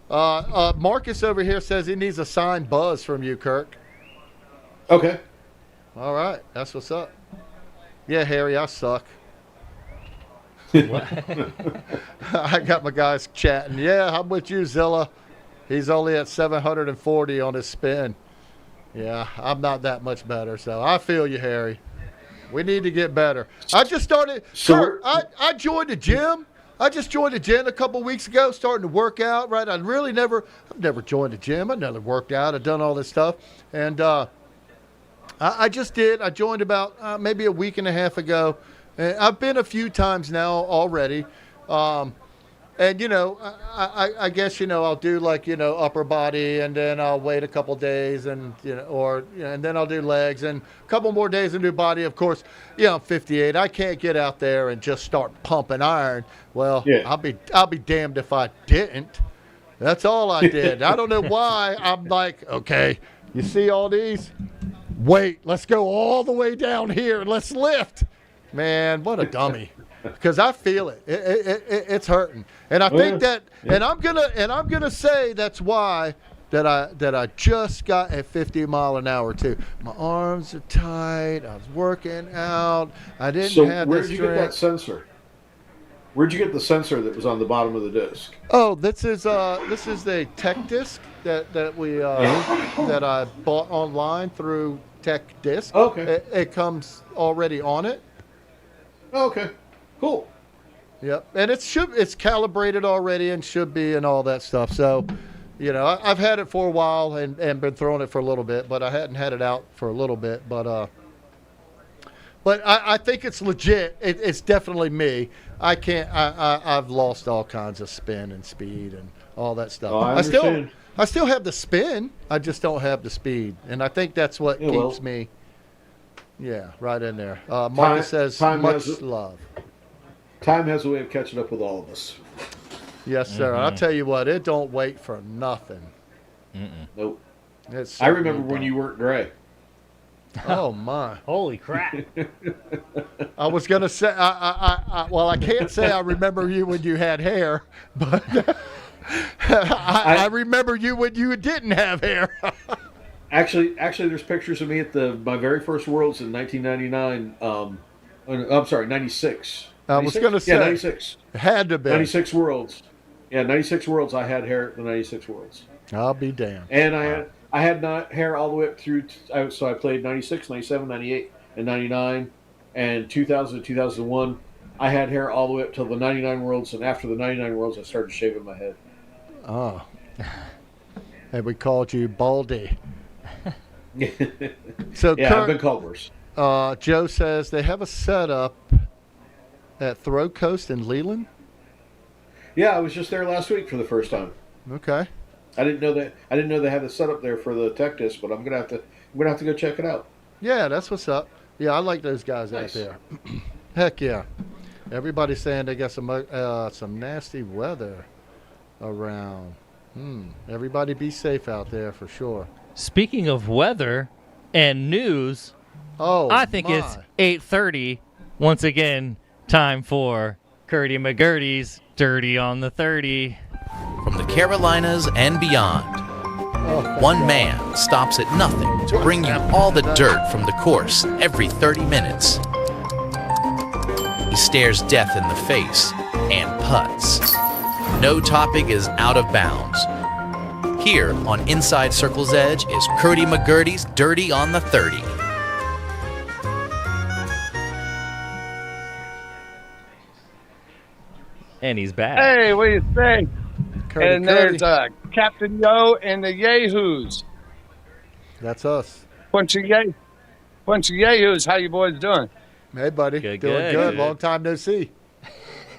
Marcus over here says he needs a signed buzz from you, Kirk. Okay. All right. That's what's up. Yeah, Harry, I suck. I got my guys chatting. Yeah, I'm with you, Zilla. He's only at 740 on his spin. Yeah, I'm not that much better. So I feel you, Harry. We need to get better. I just started. Kurt, I joined the gym. I just joined the gym a couple weeks ago, starting to work out. Right, I've never joined the gym. I never worked out. I've done all this stuff, and I just did. I joined about maybe a week and a half ago. And I've been a few times now already. And I guess I'll do like upper body, and then I'll wait a couple days, and and then I'll do legs, and a couple more days and do body. Of course, I'm 58. I can't get out there and just start pumping iron. Well, Yeah. I'll be damned if I didn't. That's all I did. I don't know why. I'm like, okay, you see all these? Wait, let's go all the way down here and let's lift. Man, what a dummy. Because I feel it. It's hurting, and I think that, and I'm gonna say that's why that I just got at 50 mile an hour too. My arms are tight. I was working out. I didn't have. Where'd you get that sensor? Where'd you get the sensor that was on the bottom of the disc? Oh, this is the tech disc that we that I bought online through Tech Disc. Okay. It comes already on it. Okay. Cool. Yep, and it's calibrated already and should be and all that stuff. So, I've had it for a while and been throwing it for a little bit, but I hadn't had it out for a little bit. But I think it's legit. It's definitely me. I can't. I've lost all kinds of spin and speed and all that stuff. Oh, I understand. I still have the spin. I just don't have the speed, and I think that's what keeps me. Yeah, right in there. Marcus says much love. Time has a way of catching up with all of us. Yes, sir. Mm-hmm. I'll tell you what, it don't wait for nothing. Nope. It's I remember when you weren't gray. Oh my! Holy crap! I was gonna say, I can't say I remember you when you had hair, but I remember you when you didn't have hair. Actually, there's pictures of me at my very first Worlds in 1999. I'm sorry, 96. I was going to say, 96. Had to be. 96 Worlds. Yeah, 96 Worlds. I had hair at the 96 Worlds. I'll be damned. And I had not hair all the way up through. So I played 96, 97, 98, and 99, and 2000 and 2001. I had hair all the way up till the 99 Worlds, and after the 99 Worlds, I started shaving my head. Oh. And we called you Baldy. So yeah, Kirk, I've been called worse. Joe says they have a setup at Throw Coast in Leland. Yeah, I was just there last week for the first time. Okay. I didn't know they had a setup there for the tech disc, but I'm gonna have to go check it out. Yeah, that's what's up. Yeah, I like those guys out there. Heck yeah. Everybody's saying they got some nasty weather around. Everybody be safe out there for sure. Speaking of weather and news, I think it's 8:30 once again. Time for Kurty and McGurty's Dirty on the 30. From the Carolinas and beyond, one man stops at nothing to bring you all the dirt from the course every 30 minutes. He stares death in the face and putts. No topic is out of bounds. Here on Inside Circle's Edge is Kurty McGurty's Dirty on the 30. And he's back. Hey, what do you think? Kurty, And there's Captain Yo and the Yahoos. That's us. Bunch of Yahoos. How you boys doing? Hey, buddy. Good, Doing good. Long time no see.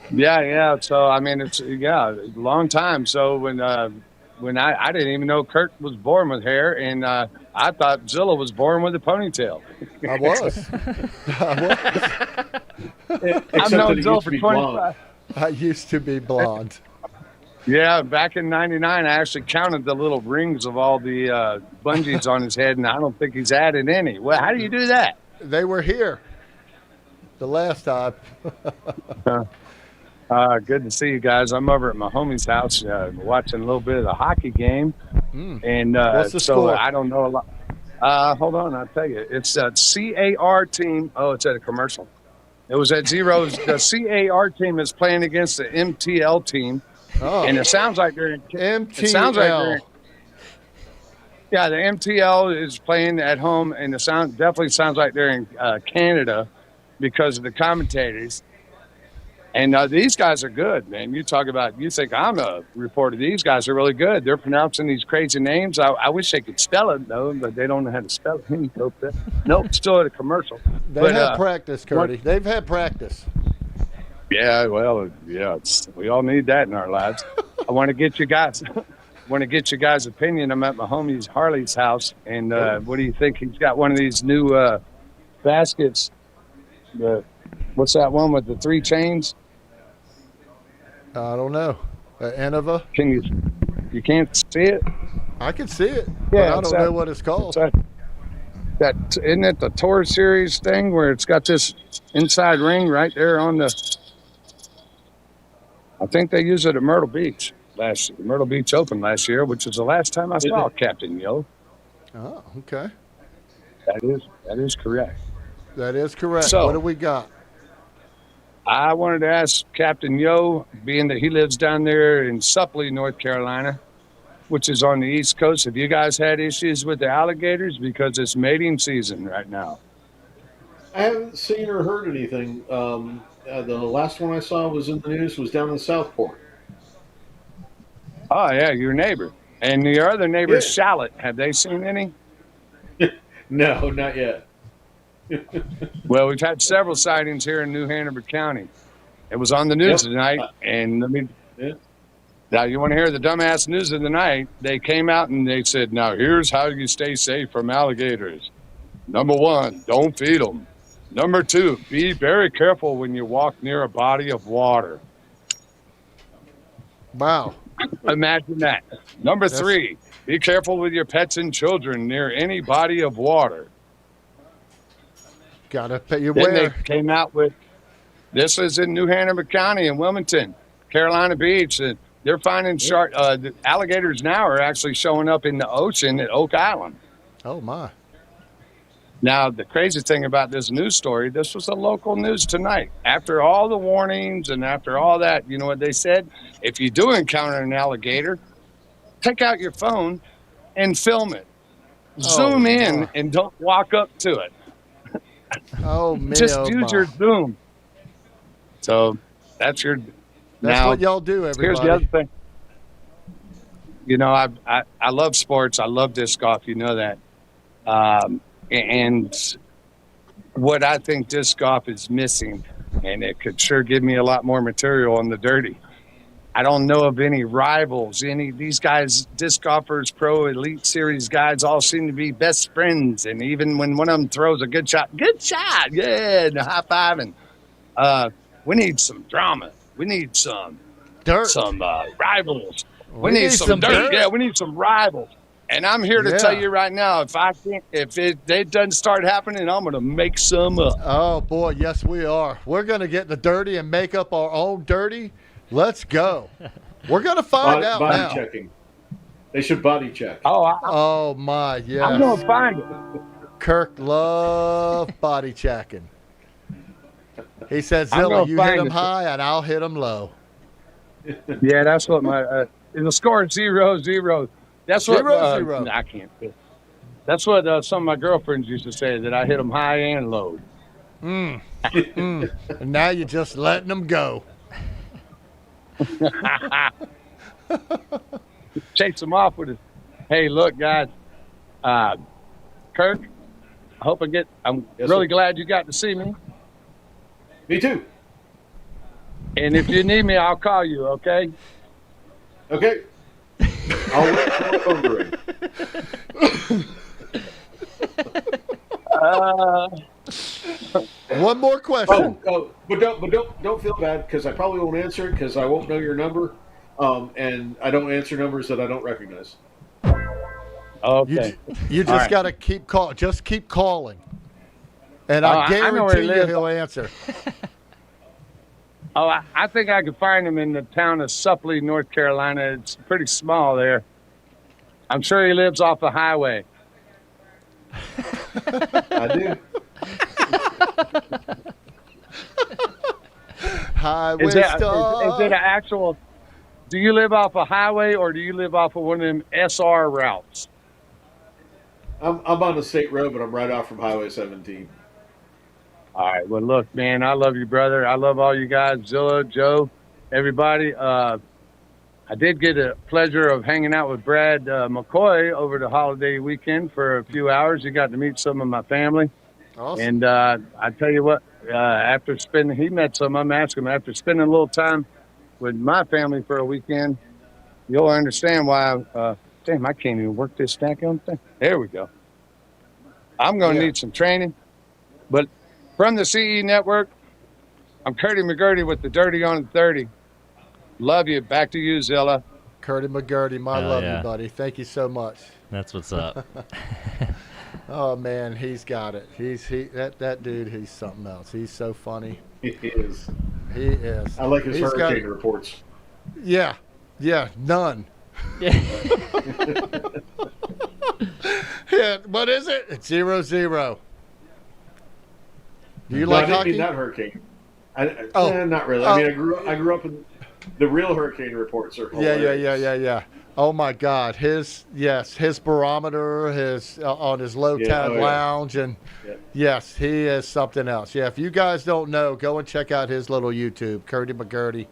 Yeah. So I mean, it's a long time. So when I didn't even know Kirk was born with hair, and I thought Zilla was born with a ponytail. I was. I've known Zilla for 25. I used to be blonde. Yeah, back in '99, I actually counted the little rings of all the bungees on his head, and I don't think he's added any. Well, how do you do that? They were here the last time. Good to see you guys. I'm over at my homie's house watching a little bit of the hockey game. And What's the so score? I don't know a lot. Hold on, I'll tell you. It's a CAR team. Oh, it's at a commercial. It was at zeros. The CAR team is playing against the MTL team. Oh, And it sounds like they're MTL. It sounds like they're yeah, the MTL is playing at home, and the sound definitely sounds like they're in Canada because of the commentators. And these guys are good, man. You think I'm a reporter. These guys are really good. They're pronouncing these crazy names. I wish they could spell it, though, but they don't know how to spell it. Nope, still at a commercial. They had practice, Kurty. They've had practice. Yeah, well, yeah, we all need that in our lives. I want to get you guys. Want to get you guys' opinion. I'm at my homie's Harley's house, and what do you think? He's got one of these new baskets. What's that one with the 3 chains? I don't know. Innova? Can you can't see it? I can see it, Yeah, but I don't know what it's called. That isn't it the Tour Series thing where it's got this inside ring right there on the. I think they used it at Myrtle Beach Open last year, which was the last time I saw Captain Yo. Oh, okay. That is correct. That is correct. So, what do we got? I wanted to ask Captain Yo, being that he lives down there in Suppley, North Carolina, which is on the East Coast. Have you guys had issues with the alligators? Because it's mating season right now. I haven't seen or heard anything. The last one I saw was in the news was down in Southport. Oh, yeah, your neighbor. And your other neighbor, Shallot, have they seen any? No, not yet. Well, we've had several sightings here in New Hanover County. It was on the news tonight, and now you want to hear the dumbass news of the night? They came out and they said, now here's how you stay safe from alligators. Number 1, don't feed them. Number 2, be very careful when you walk near a body of water. Wow. Imagine that. Number 3, be careful with your pets and children near any body of water. Gotta pay your Then way. they came out with, this is in New Hanover County in Wilmington, Carolina Beach. And they're finding the alligators now are actually showing up in the ocean at Oak Island. Oh, my. Now, the crazy thing about this news story, this was the local news tonight. After all the warnings and after all that, you know what they said? If you do encounter an alligator, take out your phone and film it. Zoom in and don't walk up to it. Oh, man. Just use your Zoom. So that's what y'all do, everybody. Here's the other thing. You know, I love sports. I love disc golf. You know that. And what I think disc golf is missing, and it could sure give me a lot more material on the dirty. I don't know of any rivals. These guys, disc golfers, pro elite series guys, all seem to be best friends. And even when one of them throws a good shot, yeah, and high fiving. We need some drama. We need some dirt, some rivals. We need some dirt. Yeah, we need some rivals. And I'm here to tell you right now, if it doesn't start happening, I'm going to make some up. Oh, boy, yes, we are. We're going to get the dirty and make up our own dirty. Let's go. We're going to find out body now. checking. They should body check. Oh, my, yeah. I'm going to find it. Kirk love body checking. He said, Zilla, you hit him high and I'll hit him low. Yeah, that's what my the score is 0-0. That's what 0-0. I can't. That's what some of my girlfriends used to say, that I hit them high and low. And now you're just letting them go. Chase them off with it. Hey, look, guys. Kirk, I'm really glad you got to see me. Me too. And if you need me, I'll call you, okay? Okay. I'll wait for the phone to ring. One more question. But don't feel bad, because I probably won't answer it because I won't know your number, and I don't answer numbers that I don't recognize. Okay. You just got to keep calling. Just keep calling, and I guarantee you he'll answer. I think I could find him in the town of Suppley, North Carolina. It's pretty small there. I'm sure he lives off the highway. I do. Highway Is it star. an actual? Do you live off a highway or do you live off of one of them SR routes? I'm on the state road, but I'm right off from Highway 17. All right. Well, look, man, I love you, brother. I love all you guys, Zilla, Joe, everybody. I did get a pleasure of hanging out with Brad McCoy over the holiday weekend for a few hours. You got to meet some of my family. Awesome. And I tell you what, after spending, he met some of them, asked him, after spending a little time with my family for a weekend, you'll understand why. Damn, I can't even work this stack on thing. There we go. I'm going to need some training. But from the CE Network, I'm Kurty McGurty with the Dirty on the 30. Love you. Back to you, Zilla. Kurty McGurty, love you, buddy. Thank you so much. That's what's up. Oh man, he's got it. That dude. He's something else. He's so funny. He is. He is. I like his hurricane reports. Yeah, none. Yeah. Yeah, what is it? It's 0-0. Do you like I didn't hockey? mean that hurricane. Not really. I mean, I grew up in the real hurricane reports are hilarious. Yeah. Oh my God, his barometer, on his low tide lounge, and yes, he is something else. Yeah, if you guys don't know, go and check out his little YouTube, Kurty McGurty,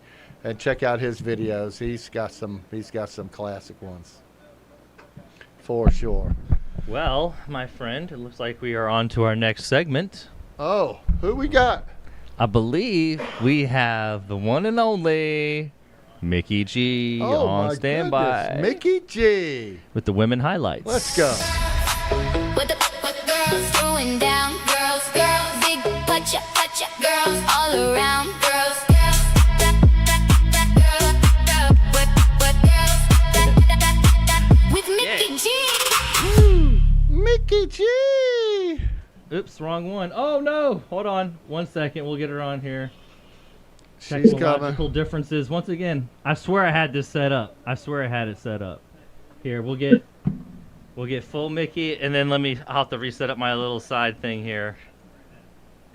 and check out his videos. He's got some classic ones, for sure. Well, my friend, it looks like we are on to our next segment. Oh, who we got? I believe we have the one and only Mickey G on standby. Goodness. Mickey G with the women highlights. Let's go. What girls throwing down? Girls, big putcha, girls all around. Girls, with Mickey G. Mickey G. Oops, wrong one. Oh no! Hold on, 1 second. We'll get her on here. She's Technological coming. differences once again. I swear I had this set up. I swear I had it set up. Here, we'll get full Mickey, and then I'll have to reset up my little side thing here.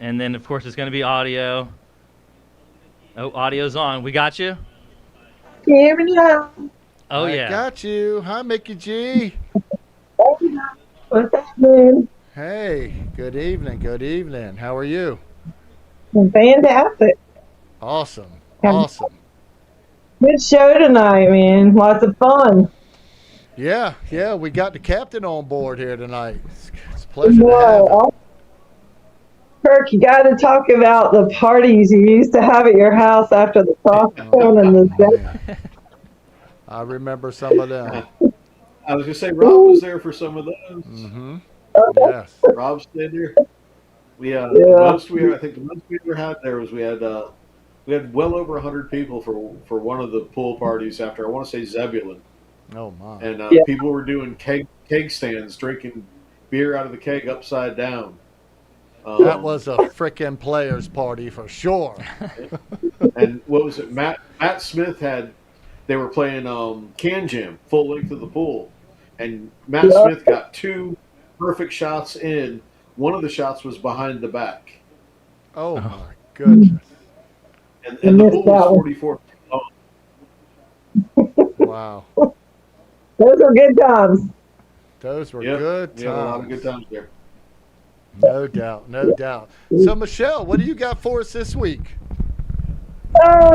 And then of course it's gonna be audio. Oh, audio's on. We got you? Can you hear me now? Oh I yeah. got you. Hi, Mickey G. What's happening? Hey, good evening. Good evening. How are you? Fantastic. Awesome. Good show tonight, man. Lots of fun. Yeah, we got the captain on board here tonight. It's a pleasure to have him. Kirk, you got to talk about the parties you used to have at your house after the crossbone and the. I remember some of them. I was going to say, Rob was there for some of those. Mm-hmm. Yes. Rob stayed there. I think the most we ever had there was we had well over 100 people for one of the pool parties after, I want to say, Zebulon. Oh my! And people were doing keg stands, drinking beer out of the keg upside down. That was a frickin' players' party for sure. And what was it? Matt Smith they were playing Can Jam, full length of the pool, and Matt Smith got 2 perfect shots in. One of the shots was behind the back. Oh my goodness! And the pool was 44 feet long. Wow. Those were good times. Those were good times. Yeah, a lot of good times there. No doubt. So, Michelle, what do you got for us this week?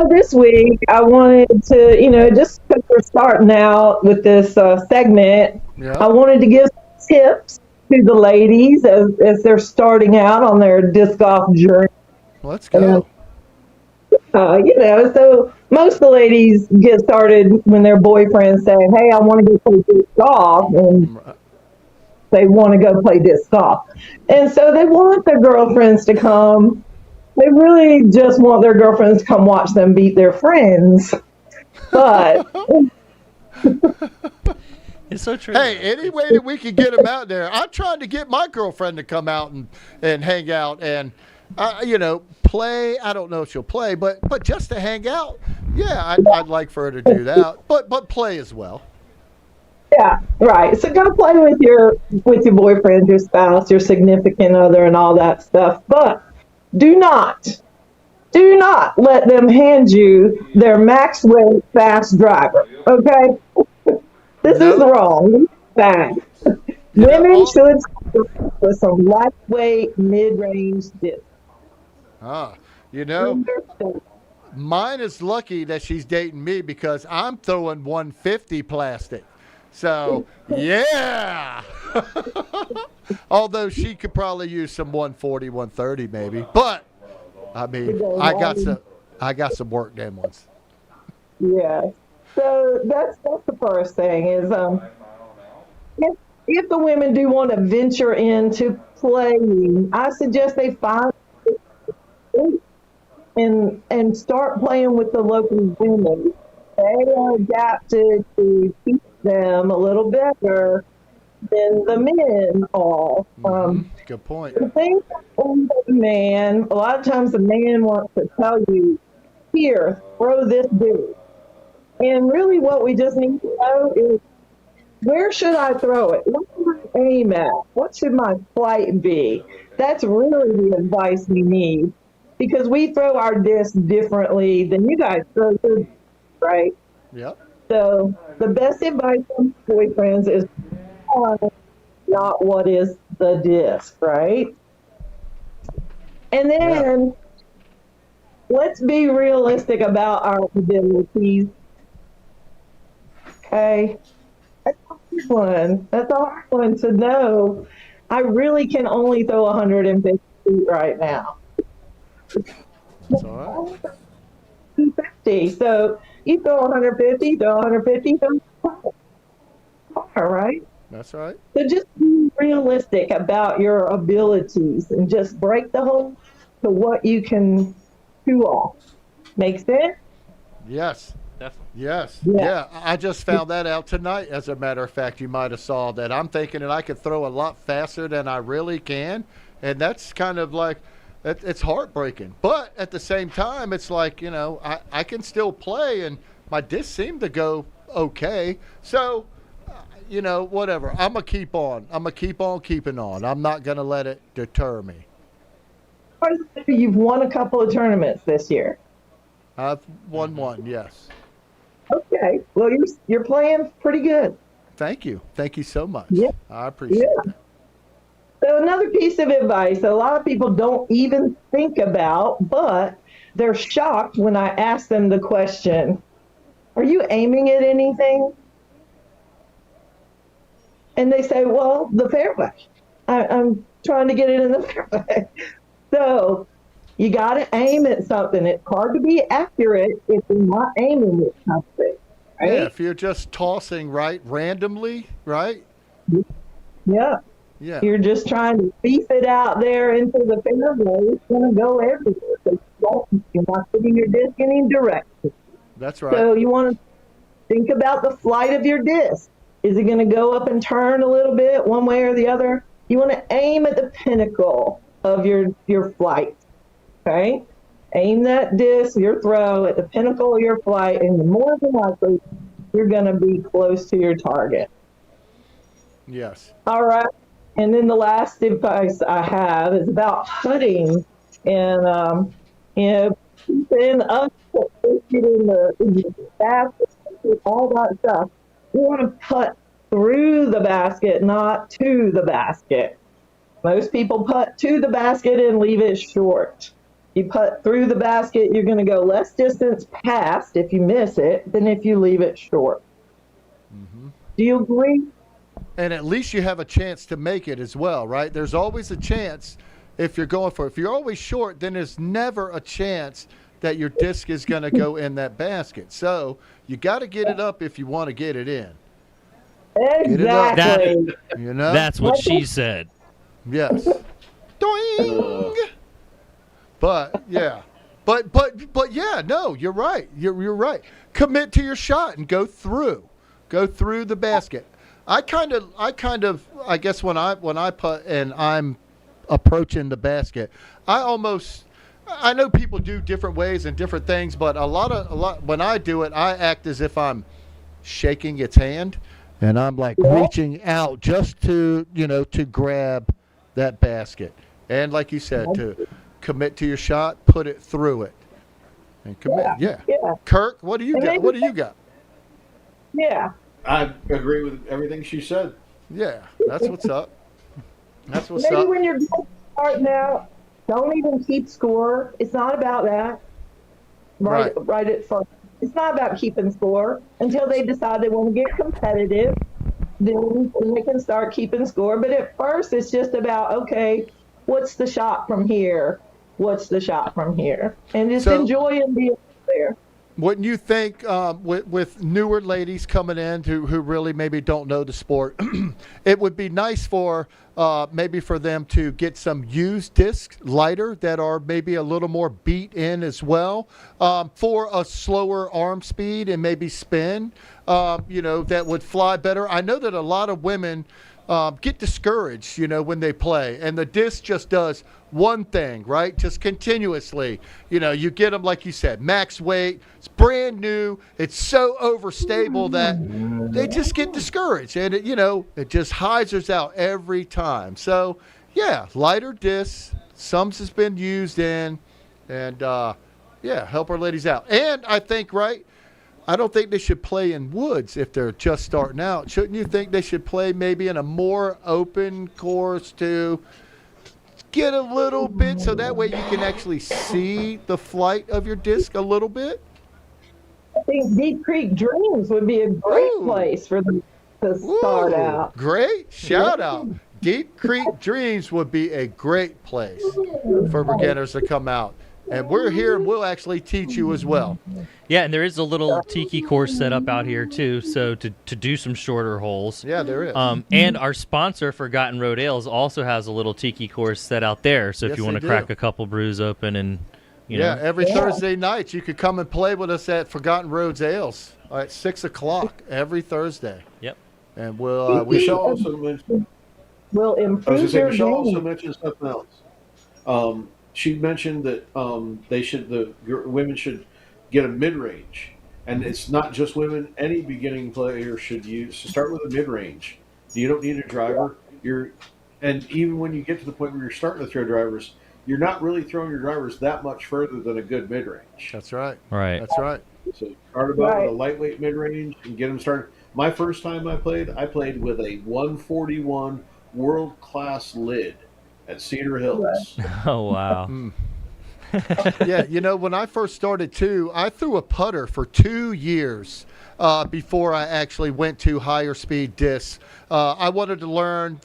This week, I wanted to, just because we're starting out with this segment, I wanted to give some tips to the ladies as they're starting out on their disc golf journey. Let's go. So most of the ladies get started when their boyfriends say, hey, I want to go play disc golf, and they want to go play disc golf. And so they want their girlfriends to come. They really just want their girlfriends to come watch them beat their friends. But it's so true. Hey, any way that we can get them out there. I tried to get my girlfriend to come out and hang out and play. I don't know if she'll play, but just to hang out, yeah, I'd like for her to do that. But play as well. Yeah, right. So go play with your boyfriend, your spouse, your significant other, and all that stuff. But do not let them hand you their max weight fast driver. Okay, this is wrong. Bad. Women should start with some lightweight mid-range discs. Mine is lucky that she's dating me because I'm throwing 150 plastic. So, yeah. Although she could probably use some 140, 130 maybe. But I mean, Because I got some work them ones. yeah. So that's the first thing is if the women do want to venture into playing, I suggest they find and start playing with the local women. They are adapted to teach them a little better than the men are. Good point. The thing with the man, a lot of times the man wants to tell you, here, throw this dude. And really what we just need to know is, where should I throw it? What should I aim at? What should my flight be? That's really the advice we need, because we throw our disc differently than you guys throw yours, right? Yep. So the best advice from boyfriends is not what is the disc, right? And then let's be realistic about our abilities. Okay. That's a hard one. That's a hard one to know. I really can only throw 150 feet right now. That's all right. 250. So you throw 150, throw 150, throw far, right? That's right. So just be realistic about your abilities and just break the hole to what you can do off. Make sense? Yes. Definitely. Yes. Yeah. Yeah. I just found that out tonight. As a matter of fact, you might have saw that. I'm thinking that I could throw a lot faster than I really can. And that's kind of like, it's heartbreaking. But at the same time, it's like, you know, I can still play and my discs seem to go okay. So, you know, whatever. I'm going to keep on. I'm going to keep on keeping on. I'm not going to let it deter me. You've won a couple of tournaments this year. I've won one, yes. Okay. Well, you're playing pretty good. Thank you. Thank you so much. Yeah. I appreciate it. So another piece of advice that a lot of people don't even think about, but they're shocked when I ask them the question, are you aiming at anything? And they say, well, the fairway. I'm trying to get it in the fairway. So you got to aim at something. It's hard to be accurate if you're not aiming at something. Right? Yeah, if you're just tossing randomly, right? Yeah. Yeah. You're just trying to beef it out there into the fairway. It's going to go everywhere. So you're not putting your disc in any direction. That's right. So you want to think about the flight of your disc. Is it going to go up and turn a little bit one way or the other? You want to aim at the pinnacle of your flight. Okay? Aim that disc, your throw, at the pinnacle of your flight, and more than likely, you're going to be close to your target. Yes. All right. And then the last advice I have is about putting. And, keeping up in the basket, all that stuff. You want to putt through the basket, not to the basket. Most people putt to the basket and leave it short. You putt through the basket, you're going to go less distance past if you miss it than if you leave it short. Mm-hmm. Do you agree? And at least you have a chance to make it as well, right? There's always a chance if you're going for it. If you're always short, then there's never a chance that your disc is going to go in that basket. So you got to get it up if you want to get it in. Exactly. You know? That's what she said. Yes. Doing. But yeah. But yeah, no, you're right. You're right. Commit to your shot and go through. Go through the basket. I kind of I guess when I putt and I'm approaching the basket, I know people do different ways and different things, but a lot when I do it, I act as if I'm shaking its hand and I'm like reaching out just to grab that basket. And like you said, to commit to your shot, put it through it. And commit. Yeah. Kirk, what do you got? What do you got? Yeah. I agree with everything she said. Yeah, that's what's up. That's what's Maybe up. when you're starting out, don't even keep score. It's not about that. Right at first. It's not about keeping score until they decide they want to get competitive. Then they can start keeping score. But at first, it's just about, okay, what's the shot from here? what's the shot from here, and just So- enjoy and be there. Wouldn't you think with newer ladies coming in who really maybe don't know the sport, it would be nice for maybe for them to get some used discs, lighter, that are maybe a little more beat in as well, for a slower arm speed and maybe spin, that would fly better. I know that a lot of women get discouraged, when they play, and the disc just does one thing, right? Just continuously. You get them, like you said, max weight. It's brand new. It's so overstable that they just get discouraged, and it just hyzers out every time. So, yeah, lighter discs. Some has been used in, and help our ladies out. And I think, right, I don't think they should play in woods if they're just starting out. Shouldn't you think they should play maybe in a more open course to get a little bit, so that way you can actually see the flight of your disc a little bit? I think Deep Creek Dreams would be a great Ooh. place for them to start Ooh, out. Great shout out. Deep Creek Dreams would be a great place for beginners to come out. And we're here and we'll actually teach you as well. Yeah, and there is a little tiki course set up out here too, so to do some shorter holes. Yeah, there is. And our sponsor, Forgotten Road Ales, also has a little tiki course set out there. So if Yes, you want they to do. crack a couple brews open and Every Thursday night you could come and play with us at Forgotten Roads Ales at 6:00 every Thursday. Yep. And we'll Michelle also mentioned. Will I was improve going to say, your Michelle also game. mentioned something else. She mentioned that women should get a mid range, and it's not just women. Any beginning player should start with a mid range. You don't need a driver. And even when you get to the point where you're starting to throw drivers, you're not really throwing your drivers that much further than a good mid range. That's right. Right. That's right. So start about Right. with a lightweight mid range and get them started. My first time I played with a 141 world class lid at Cedar Hills. Oh wow. Yeah, when I first started too, I threw a putter for 2 years before I actually went to higher speed discs. I wanted to learn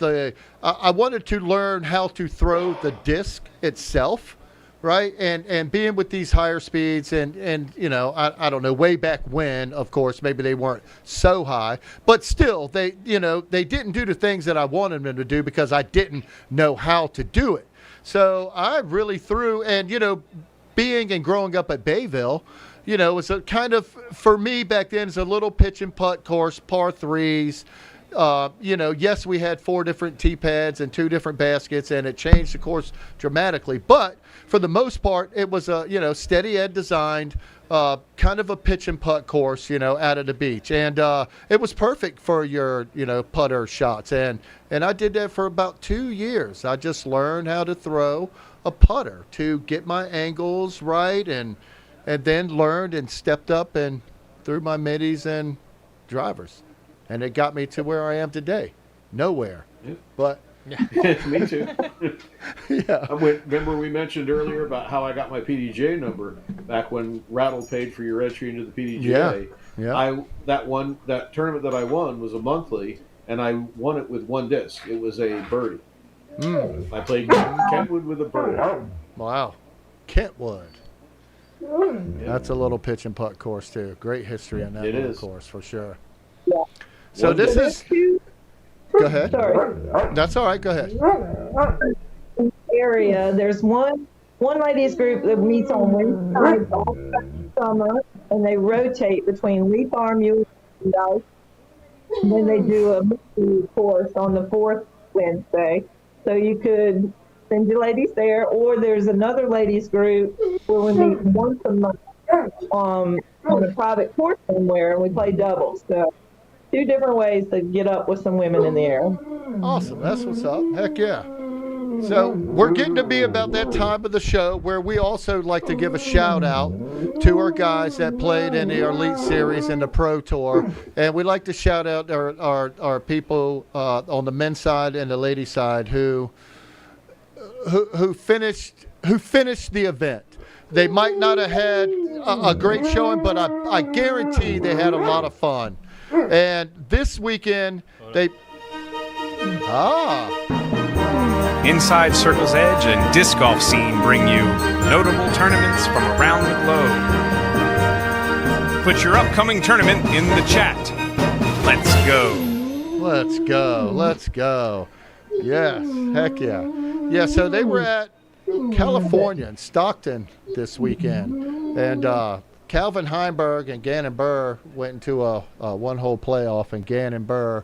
how to throw the disc itself, right? And being with these higher speeds and I don't know, way back when, of course, maybe they weren't so high, but still they didn't do the things that I wanted them to do because I didn't know how to do it. So I really threw, and being and growing up at Bayville, it was a kind of, for me back then, it's a little pitch and putt course, par threes. Yes, we had 4 different tee pads and 2 different baskets, and it changed the course dramatically. But for the most part, it was a steady ed designed kind of a pitch and putt course, out at the beach, and it was perfect for your putter shots. And I did that for about 2 years. I just learned how to throw a putter to get my angles right, and then learned and stepped up and threw my middies and drivers. And it got me to where I am today. Nowhere. Yeah. But Me too. yeah. Remember we mentioned earlier about how I got my PDGA number back when Rattle paid for your entry into the PDGA. Yeah. That tournament that I won was a monthly, and I won it with one disc. It was a birdie. I played Kentwood with a birdie. Wow. Kentwood. That's a little pitch and putt course too. Great history on that It little is. course for sure. Yeah. So this is. Go ahead. Sorry. That's all right. Go ahead. Area. There's one ladies group that meets on Wednesdays all summer, and they rotate between Lee Farm, Mule, and Dice. And then they do a mystery course on the 4th Wednesday. So you could send your ladies there, or there's another ladies group where we meet once a month on a private course somewhere, and we play doubles. So 2 different ways to get up with some women in the air. Awesome. That's what's up. Heck yeah. So we're getting to be about that time of the show where we also like to give a shout out to our guys that played in the Elite Series and the Pro Tour, and we like to shout out our people on the men's side and the ladies side who finished the event. They might not have had a great showing, but I guarantee they had a lot of fun. And this weekend Inside Circle's Edge and Disc Golf Scene bring you notable tournaments from around the globe. Put your upcoming tournament in the chat. Let's go. Let's go. Let's go. Yes. Heck yeah. Yeah, so they were at California in Stockton this weekend. And Calvin Heimberg and Gannon Burr went into a one-hole playoff, and Gannon Burr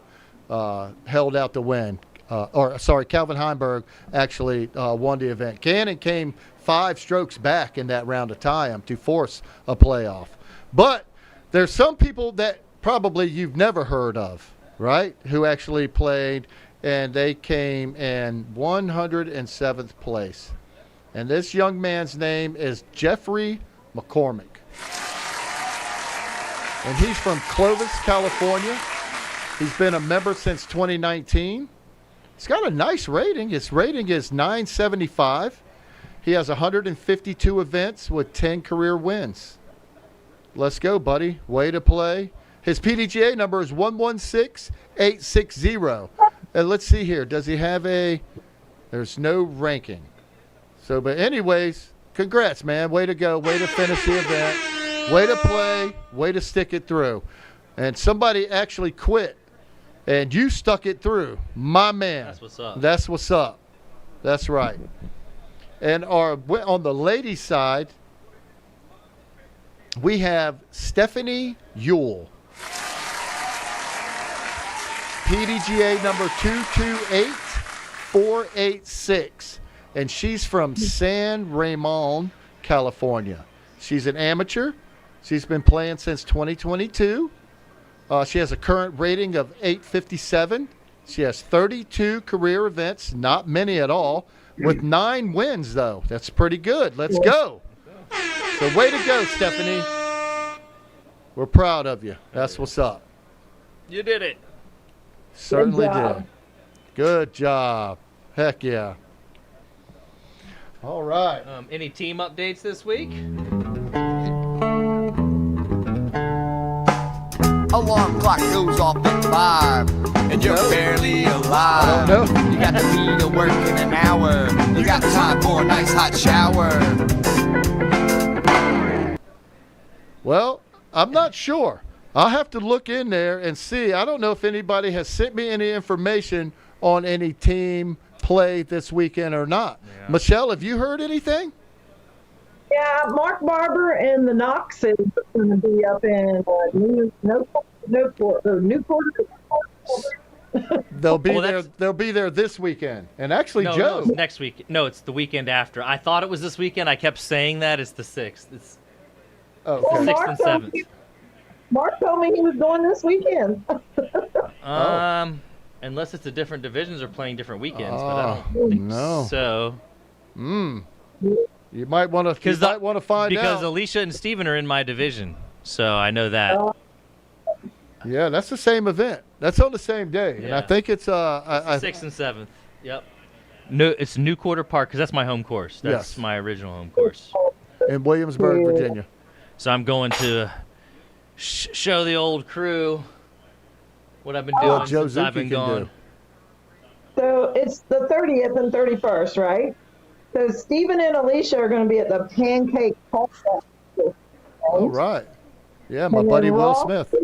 held out the win. Calvin Heimberg actually won the event. Gannon came 5 strokes back in that round to tie him to force a playoff. But there's some people that probably you've never heard of, right, who actually played, and they came in 107th place. And this young man's name is Jeffrey McCormick. And he's from Clovis, California. He's been a member since 2019. He's got a nice rating. His rating is 975. He has 152 events with 10 career wins. Let's go, buddy. Way to play. His PDGA number is 116860. And let's see here. Does he have there's no ranking. So, but anyways, congrats, man. Way to go. Way to finish the event. Way to play. Way to stick it through. And somebody actually quit, and you stuck it through. My man. That's what's up. That's what's up. That's right. And on the ladies' side, we have Stephanie Yule. PDGA number 228486. And she's from San Ramon, California. She's an amateur. She's been playing since 2022. She has a current rating of 857. She has 32 career events, not many at all, with 9 wins, though. That's pretty good. Let's go. So way to go, Stephanie. We're proud of you. That's what's up. You did it. Certainly did. Good job. Heck yeah. All right. Any team updates this week? Alarm clock goes off at 5, and you're barely alive. No. You got to be to work in an hour. You got time for a nice hot shower. Well, I'm not sure. I'll have to look in there and see. I don't know if anybody has sent me any information on any team play this weekend or not. Yeah. Michelle, have you heard anything? Yeah, Mark Barber and the Knoxes are going to be up in Newport. They'll be there this weekend. And actually, Joe. No, it's next week. No, it's the weekend after. I thought it was this weekend. I kept saying that. It's the 6th. It's okay. 6th and 7th. Mark told me he was going this weekend. Unless it's the different divisions are playing different weekends, but I don't think so. You might want to find out. Because Alicia and Steven are in my division, so I know that. Yeah, that's the same event. That's on the same day, and I think it's 6th and 7th. Yep. No, it's New Quarter Park because that's my home course. That's my original home course. In Williamsburg, Virginia. So I'm going to show the old crew what I've been doing since I've been gone. So it's the 30th and 31st, right? So Stephen and Alicia are going to be at the Pancake Pop. All right. Yeah, my buddy Will Smith.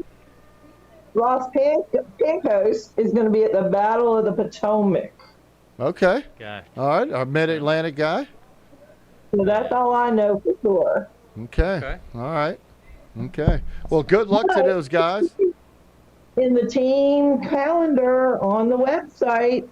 Ross Pancos is going to be at the Battle of the Potomac. Okay. All right, our Mid-Atlantic guy. So that's all I know for sure. Okay. All right. Okay. Well, good luck to those guys. In the team calendar on the website.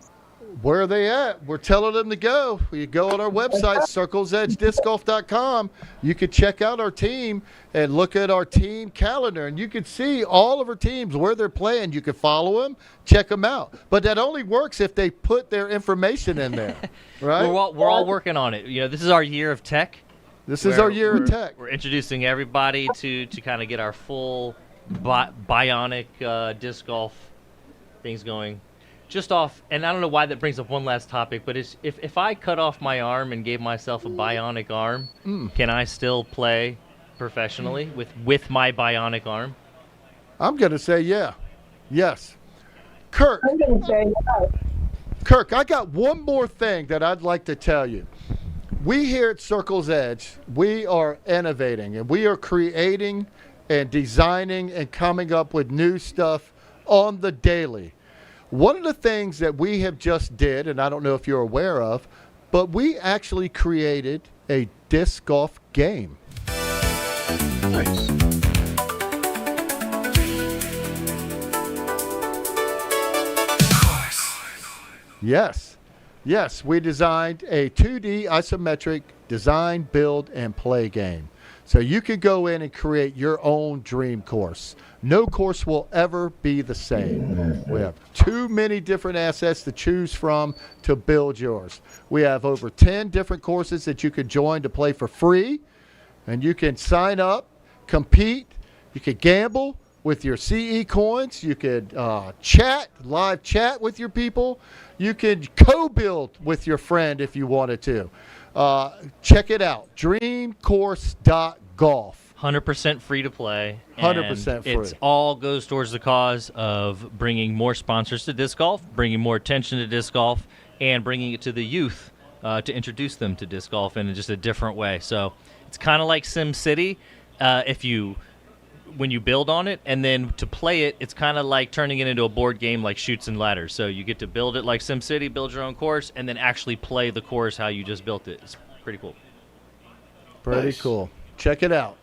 Where are they at? We're telling them to go. You go on our website, circlesedgediscgolf.com. You can check out our team and look at our team calendar, and you can see all of our teams, where they're playing. You can follow them, check them out. But that only works if they put their information in there, right? We're all working on it. You know, this is our year of tech. This is our year of tech. We're introducing everybody to kind of get our full bionic disc golf things going. Just off, and I don't know why that brings up one last topic, but if I cut off my arm and gave myself a bionic arm, can I still play professionally with my bionic arm? I'm going to say yes. Kirk. I'm going to say yes. Kirk, I got one more thing that I'd like to tell you. We here at Circle's Edge, we are innovating and we are creating and designing and coming up with new stuff on the daily. One of the things that we have just did, and I don't know if you're aware of, but we actually created a disc golf game. Nice. Yes, we designed a 2D isometric design, build, and play game. So you can go in and create your own dream course. No course will ever be the same. We have too many different assets to choose from to build yours. We have over 10 different courses that you can join to play for free. And you can sign up, compete, you can gamble with your CE coins, you could live chat with your people, you could co-build with your friend if you wanted to. Check it out, dreamcourse.golf. 100% free to play. 100% free. It all goes towards the cause of bringing more sponsors to disc golf, bringing more attention to disc golf, and bringing it to the youth to introduce them to disc golf in just a different way. So it's kind of like Sim City when you build on it, and then to play it, it's kind of like turning it into a board game like Chutes and Ladders. So you get to build it like Sim City, build your own course, and then actually play the course how you just built it. It's pretty cool. Pretty cool. Check it out.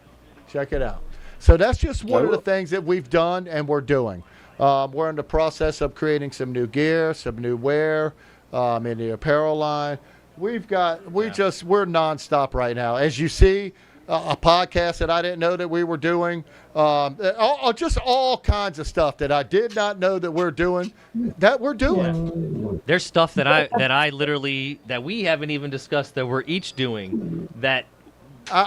So that's just one of the things that we've done and we're doing. We're in the process of creating some new gear, some new wear in the apparel line. We're nonstop right now. As you see, a podcast that I didn't know that we were doing, just all kinds of stuff that I did not know that we're doing. Yeah. There's stuff that we haven't even discussed that we're each doing that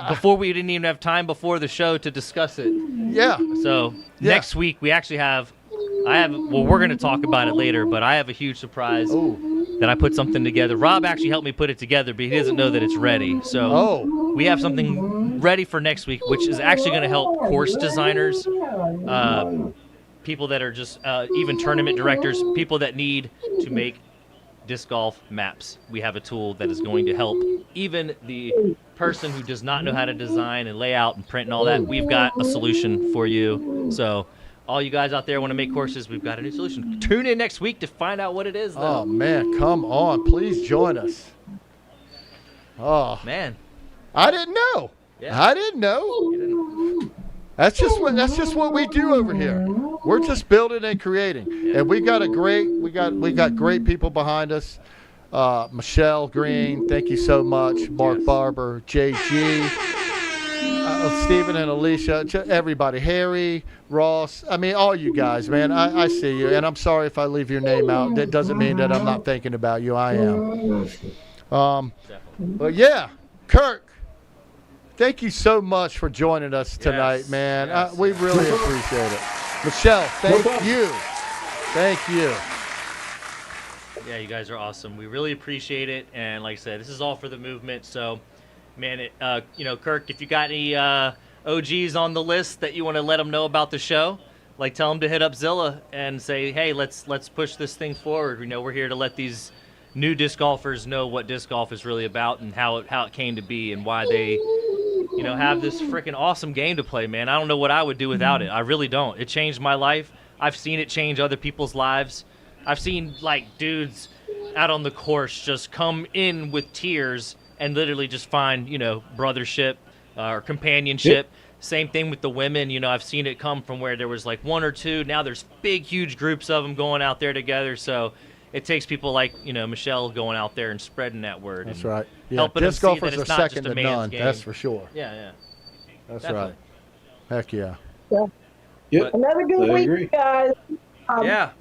before we didn't even have time before the show to discuss it. Yeah. So next week we actually we're going to talk about it later, but I have a huge surprise that I put something together. Rob actually helped me put it together, but he doesn't know that it's ready. So we have something ready for next week, which is actually going to help course designers, people that are just even tournament directors, people that need to make disc golf maps. We have a tool that is going to help even the person who does not know how to design and lay out and print and all that. We've got a solution for you. So all you guys out there want to make courses, we've got a new solution. Tune in next week to find out what it is, though. Oh, man, come on. Please join us. Oh. Man. I didn't know. Yeah. I didn't know. That's just what we do over here. We're just building and creating. Yeah. And we got great people behind us. Michelle Green, thank you so much. Mark Barber, JG, Stephen and Alicia, everybody, Harry, Ross, all you guys, man. I see you, and I'm sorry if I leave your name out. That doesn't mean that I'm not thinking about you. I am. But yeah, Kirk, thank you so much for joining us tonight, man. We really appreciate it. Michelle, thank you. Thank you. Yeah, you guys are awesome. We really appreciate it, and like I said, this is all for the movement. So, man, Kirk, if you got any OGs on the list that you want to let them know about the show, like tell them to hit up Zilla and say, hey, let's push this thing forward. We're here to let these new disc golfers know what disc golf is really about and how it came to be and why they have this freaking awesome game to play, man. I don't know what I would do without it. I really don't. It changed my life. I've seen it change other people's lives. I've seen dudes out on the course just come in with tears and literally just find brothership or companionship. Yep. Same thing with the women. I've seen it come from where there was like one or two. Now there's big, huge groups of them going out there together. So it takes people like Michelle going out there and spreading that word. That's right. Yeah, helping disc them see golfers that it's are not second just a to man's none. game. That's for sure. Yeah. That's Definitely. right. Heck yeah. Yeah. Yep. Another good week, guys. Yeah.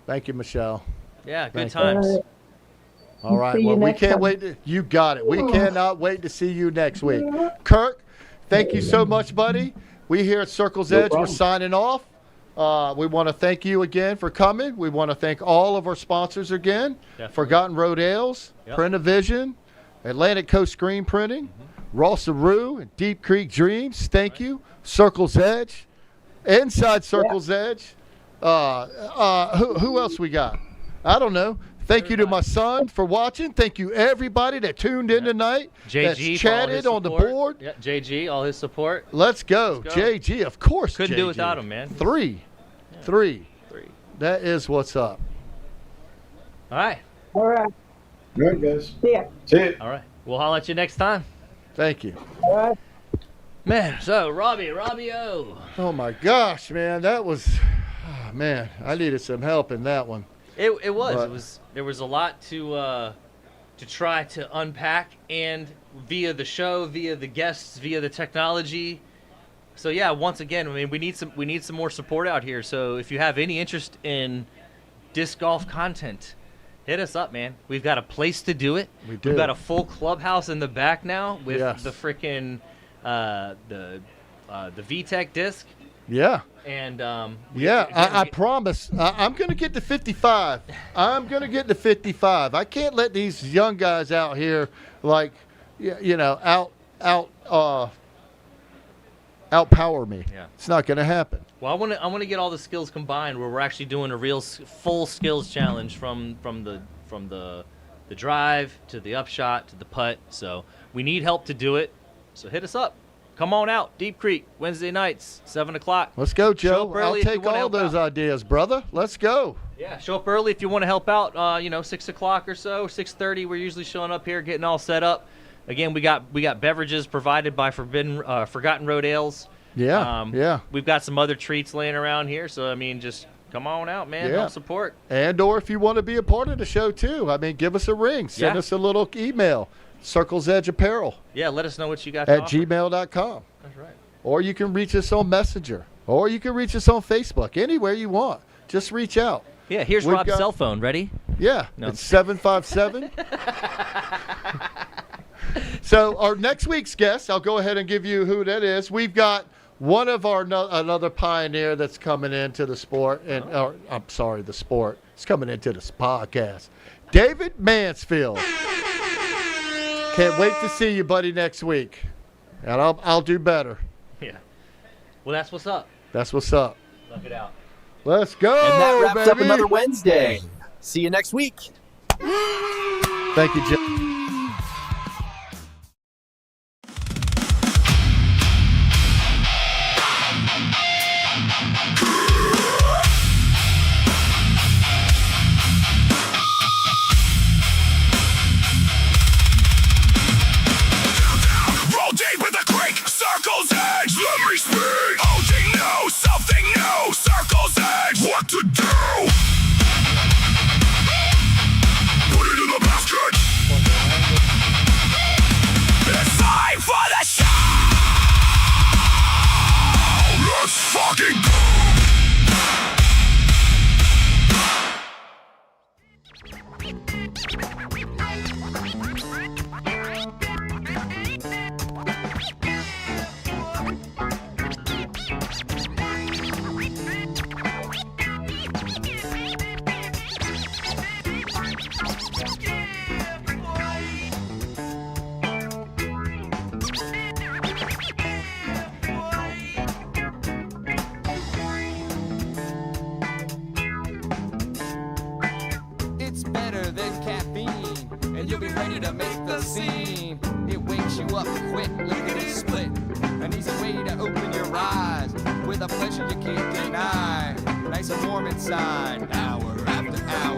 Thank you, Michelle. Yeah, good Thank you. times. All right. See you Well, we next can't time. wait. You got it. We cannot wait to see you next week. Kirk, thank you so much, buddy. We here at Circle's Edge, we're signing off. We want to thank you again for coming. We want to thank all of our sponsors again. Definitely. Forgotten Road Ales, Print-O-Vision, Atlantic Coast Screen Printing, RossaRoo, and Deep Creek Dreams. Thank you. Circle's Edge, Inside Circle's Edge. Who else we got? I don't know. Thank you to my son for watching. Thank you, everybody that tuned in tonight. JG that's for all chatted his on the support. board. Yeah, JG, all his support. Let's go. JG, of course. Couldn't JG. do without him, man. Three. That is what's up. All right. All right. All right, guys. Yeah. See it. All right. We'll holler at you next time. Thank you. All right. Man, so Robbie-O. Oh my gosh, man, that was, man, I needed some help in that one. It was. There was a lot to try to unpack, and via the show, via the guests, via the technology. So yeah, once again, I mean, we need some more support out here. So if you have any interest in disc golf content, hit us up, man. We've got a place to do it. We've got a full clubhouse in the back now with the freaking the VTech disc. Yeah. And I promise I'm going to get to 55. I'm going to get to 55. I can't let these young guys out here outpower me. Yeah. It's not going to happen. Well, I want to get all the skills combined where we're actually doing a real full skills challenge from the drive to the upshot to the putt. So we need help to do it. So hit us up. Come on out, Deep Creek, Wednesday nights, 7 o'clock. Let's go, Joe. I'll take all those ideas, brother. Let's go. Yeah, show up early if you want to help out. 6 o'clock or so, 6:30. We're usually showing up here, getting all set up. Again, we got beverages provided by Forgotten Road Ales. Yeah, We've got some other treats laying around here. So I mean, just come on out, man. Help support. Or if you want to be a part of the show too, I mean, give us a ring. Send us a little email. Circles Edge Apparel. Yeah, let us know what you got at gmail.com. That's right. Or you can reach us on Messenger. Or you can reach us on Facebook. Anywhere you want. Just reach out. Yeah, here's Rob's cell phone. Ready? Yeah. No. It's 757. So our next week's guest, I'll go ahead and give you who that is. We've got one of our another pioneer that's coming into the sport. The sport. It's coming into this podcast. David Mansfield. Can't wait to see you, buddy, next week. And I'll do better. Yeah. Well, that's what's up. That's what's up. Knock it out. Let's go, and that wraps baby. up another Wednesday. See you next week. Thank you, Jim. Circle's Edge, let me speak. OG knows something new. Circle's Edge, what to do? Put it in the basket. It's time for the show. Let's fucking go. It's better than caffeine, and you'll be ready to make the scene. It wakes you up quick, lickety split. An easy way to open your eyes with a pleasure you can't deny. Nice and warm inside.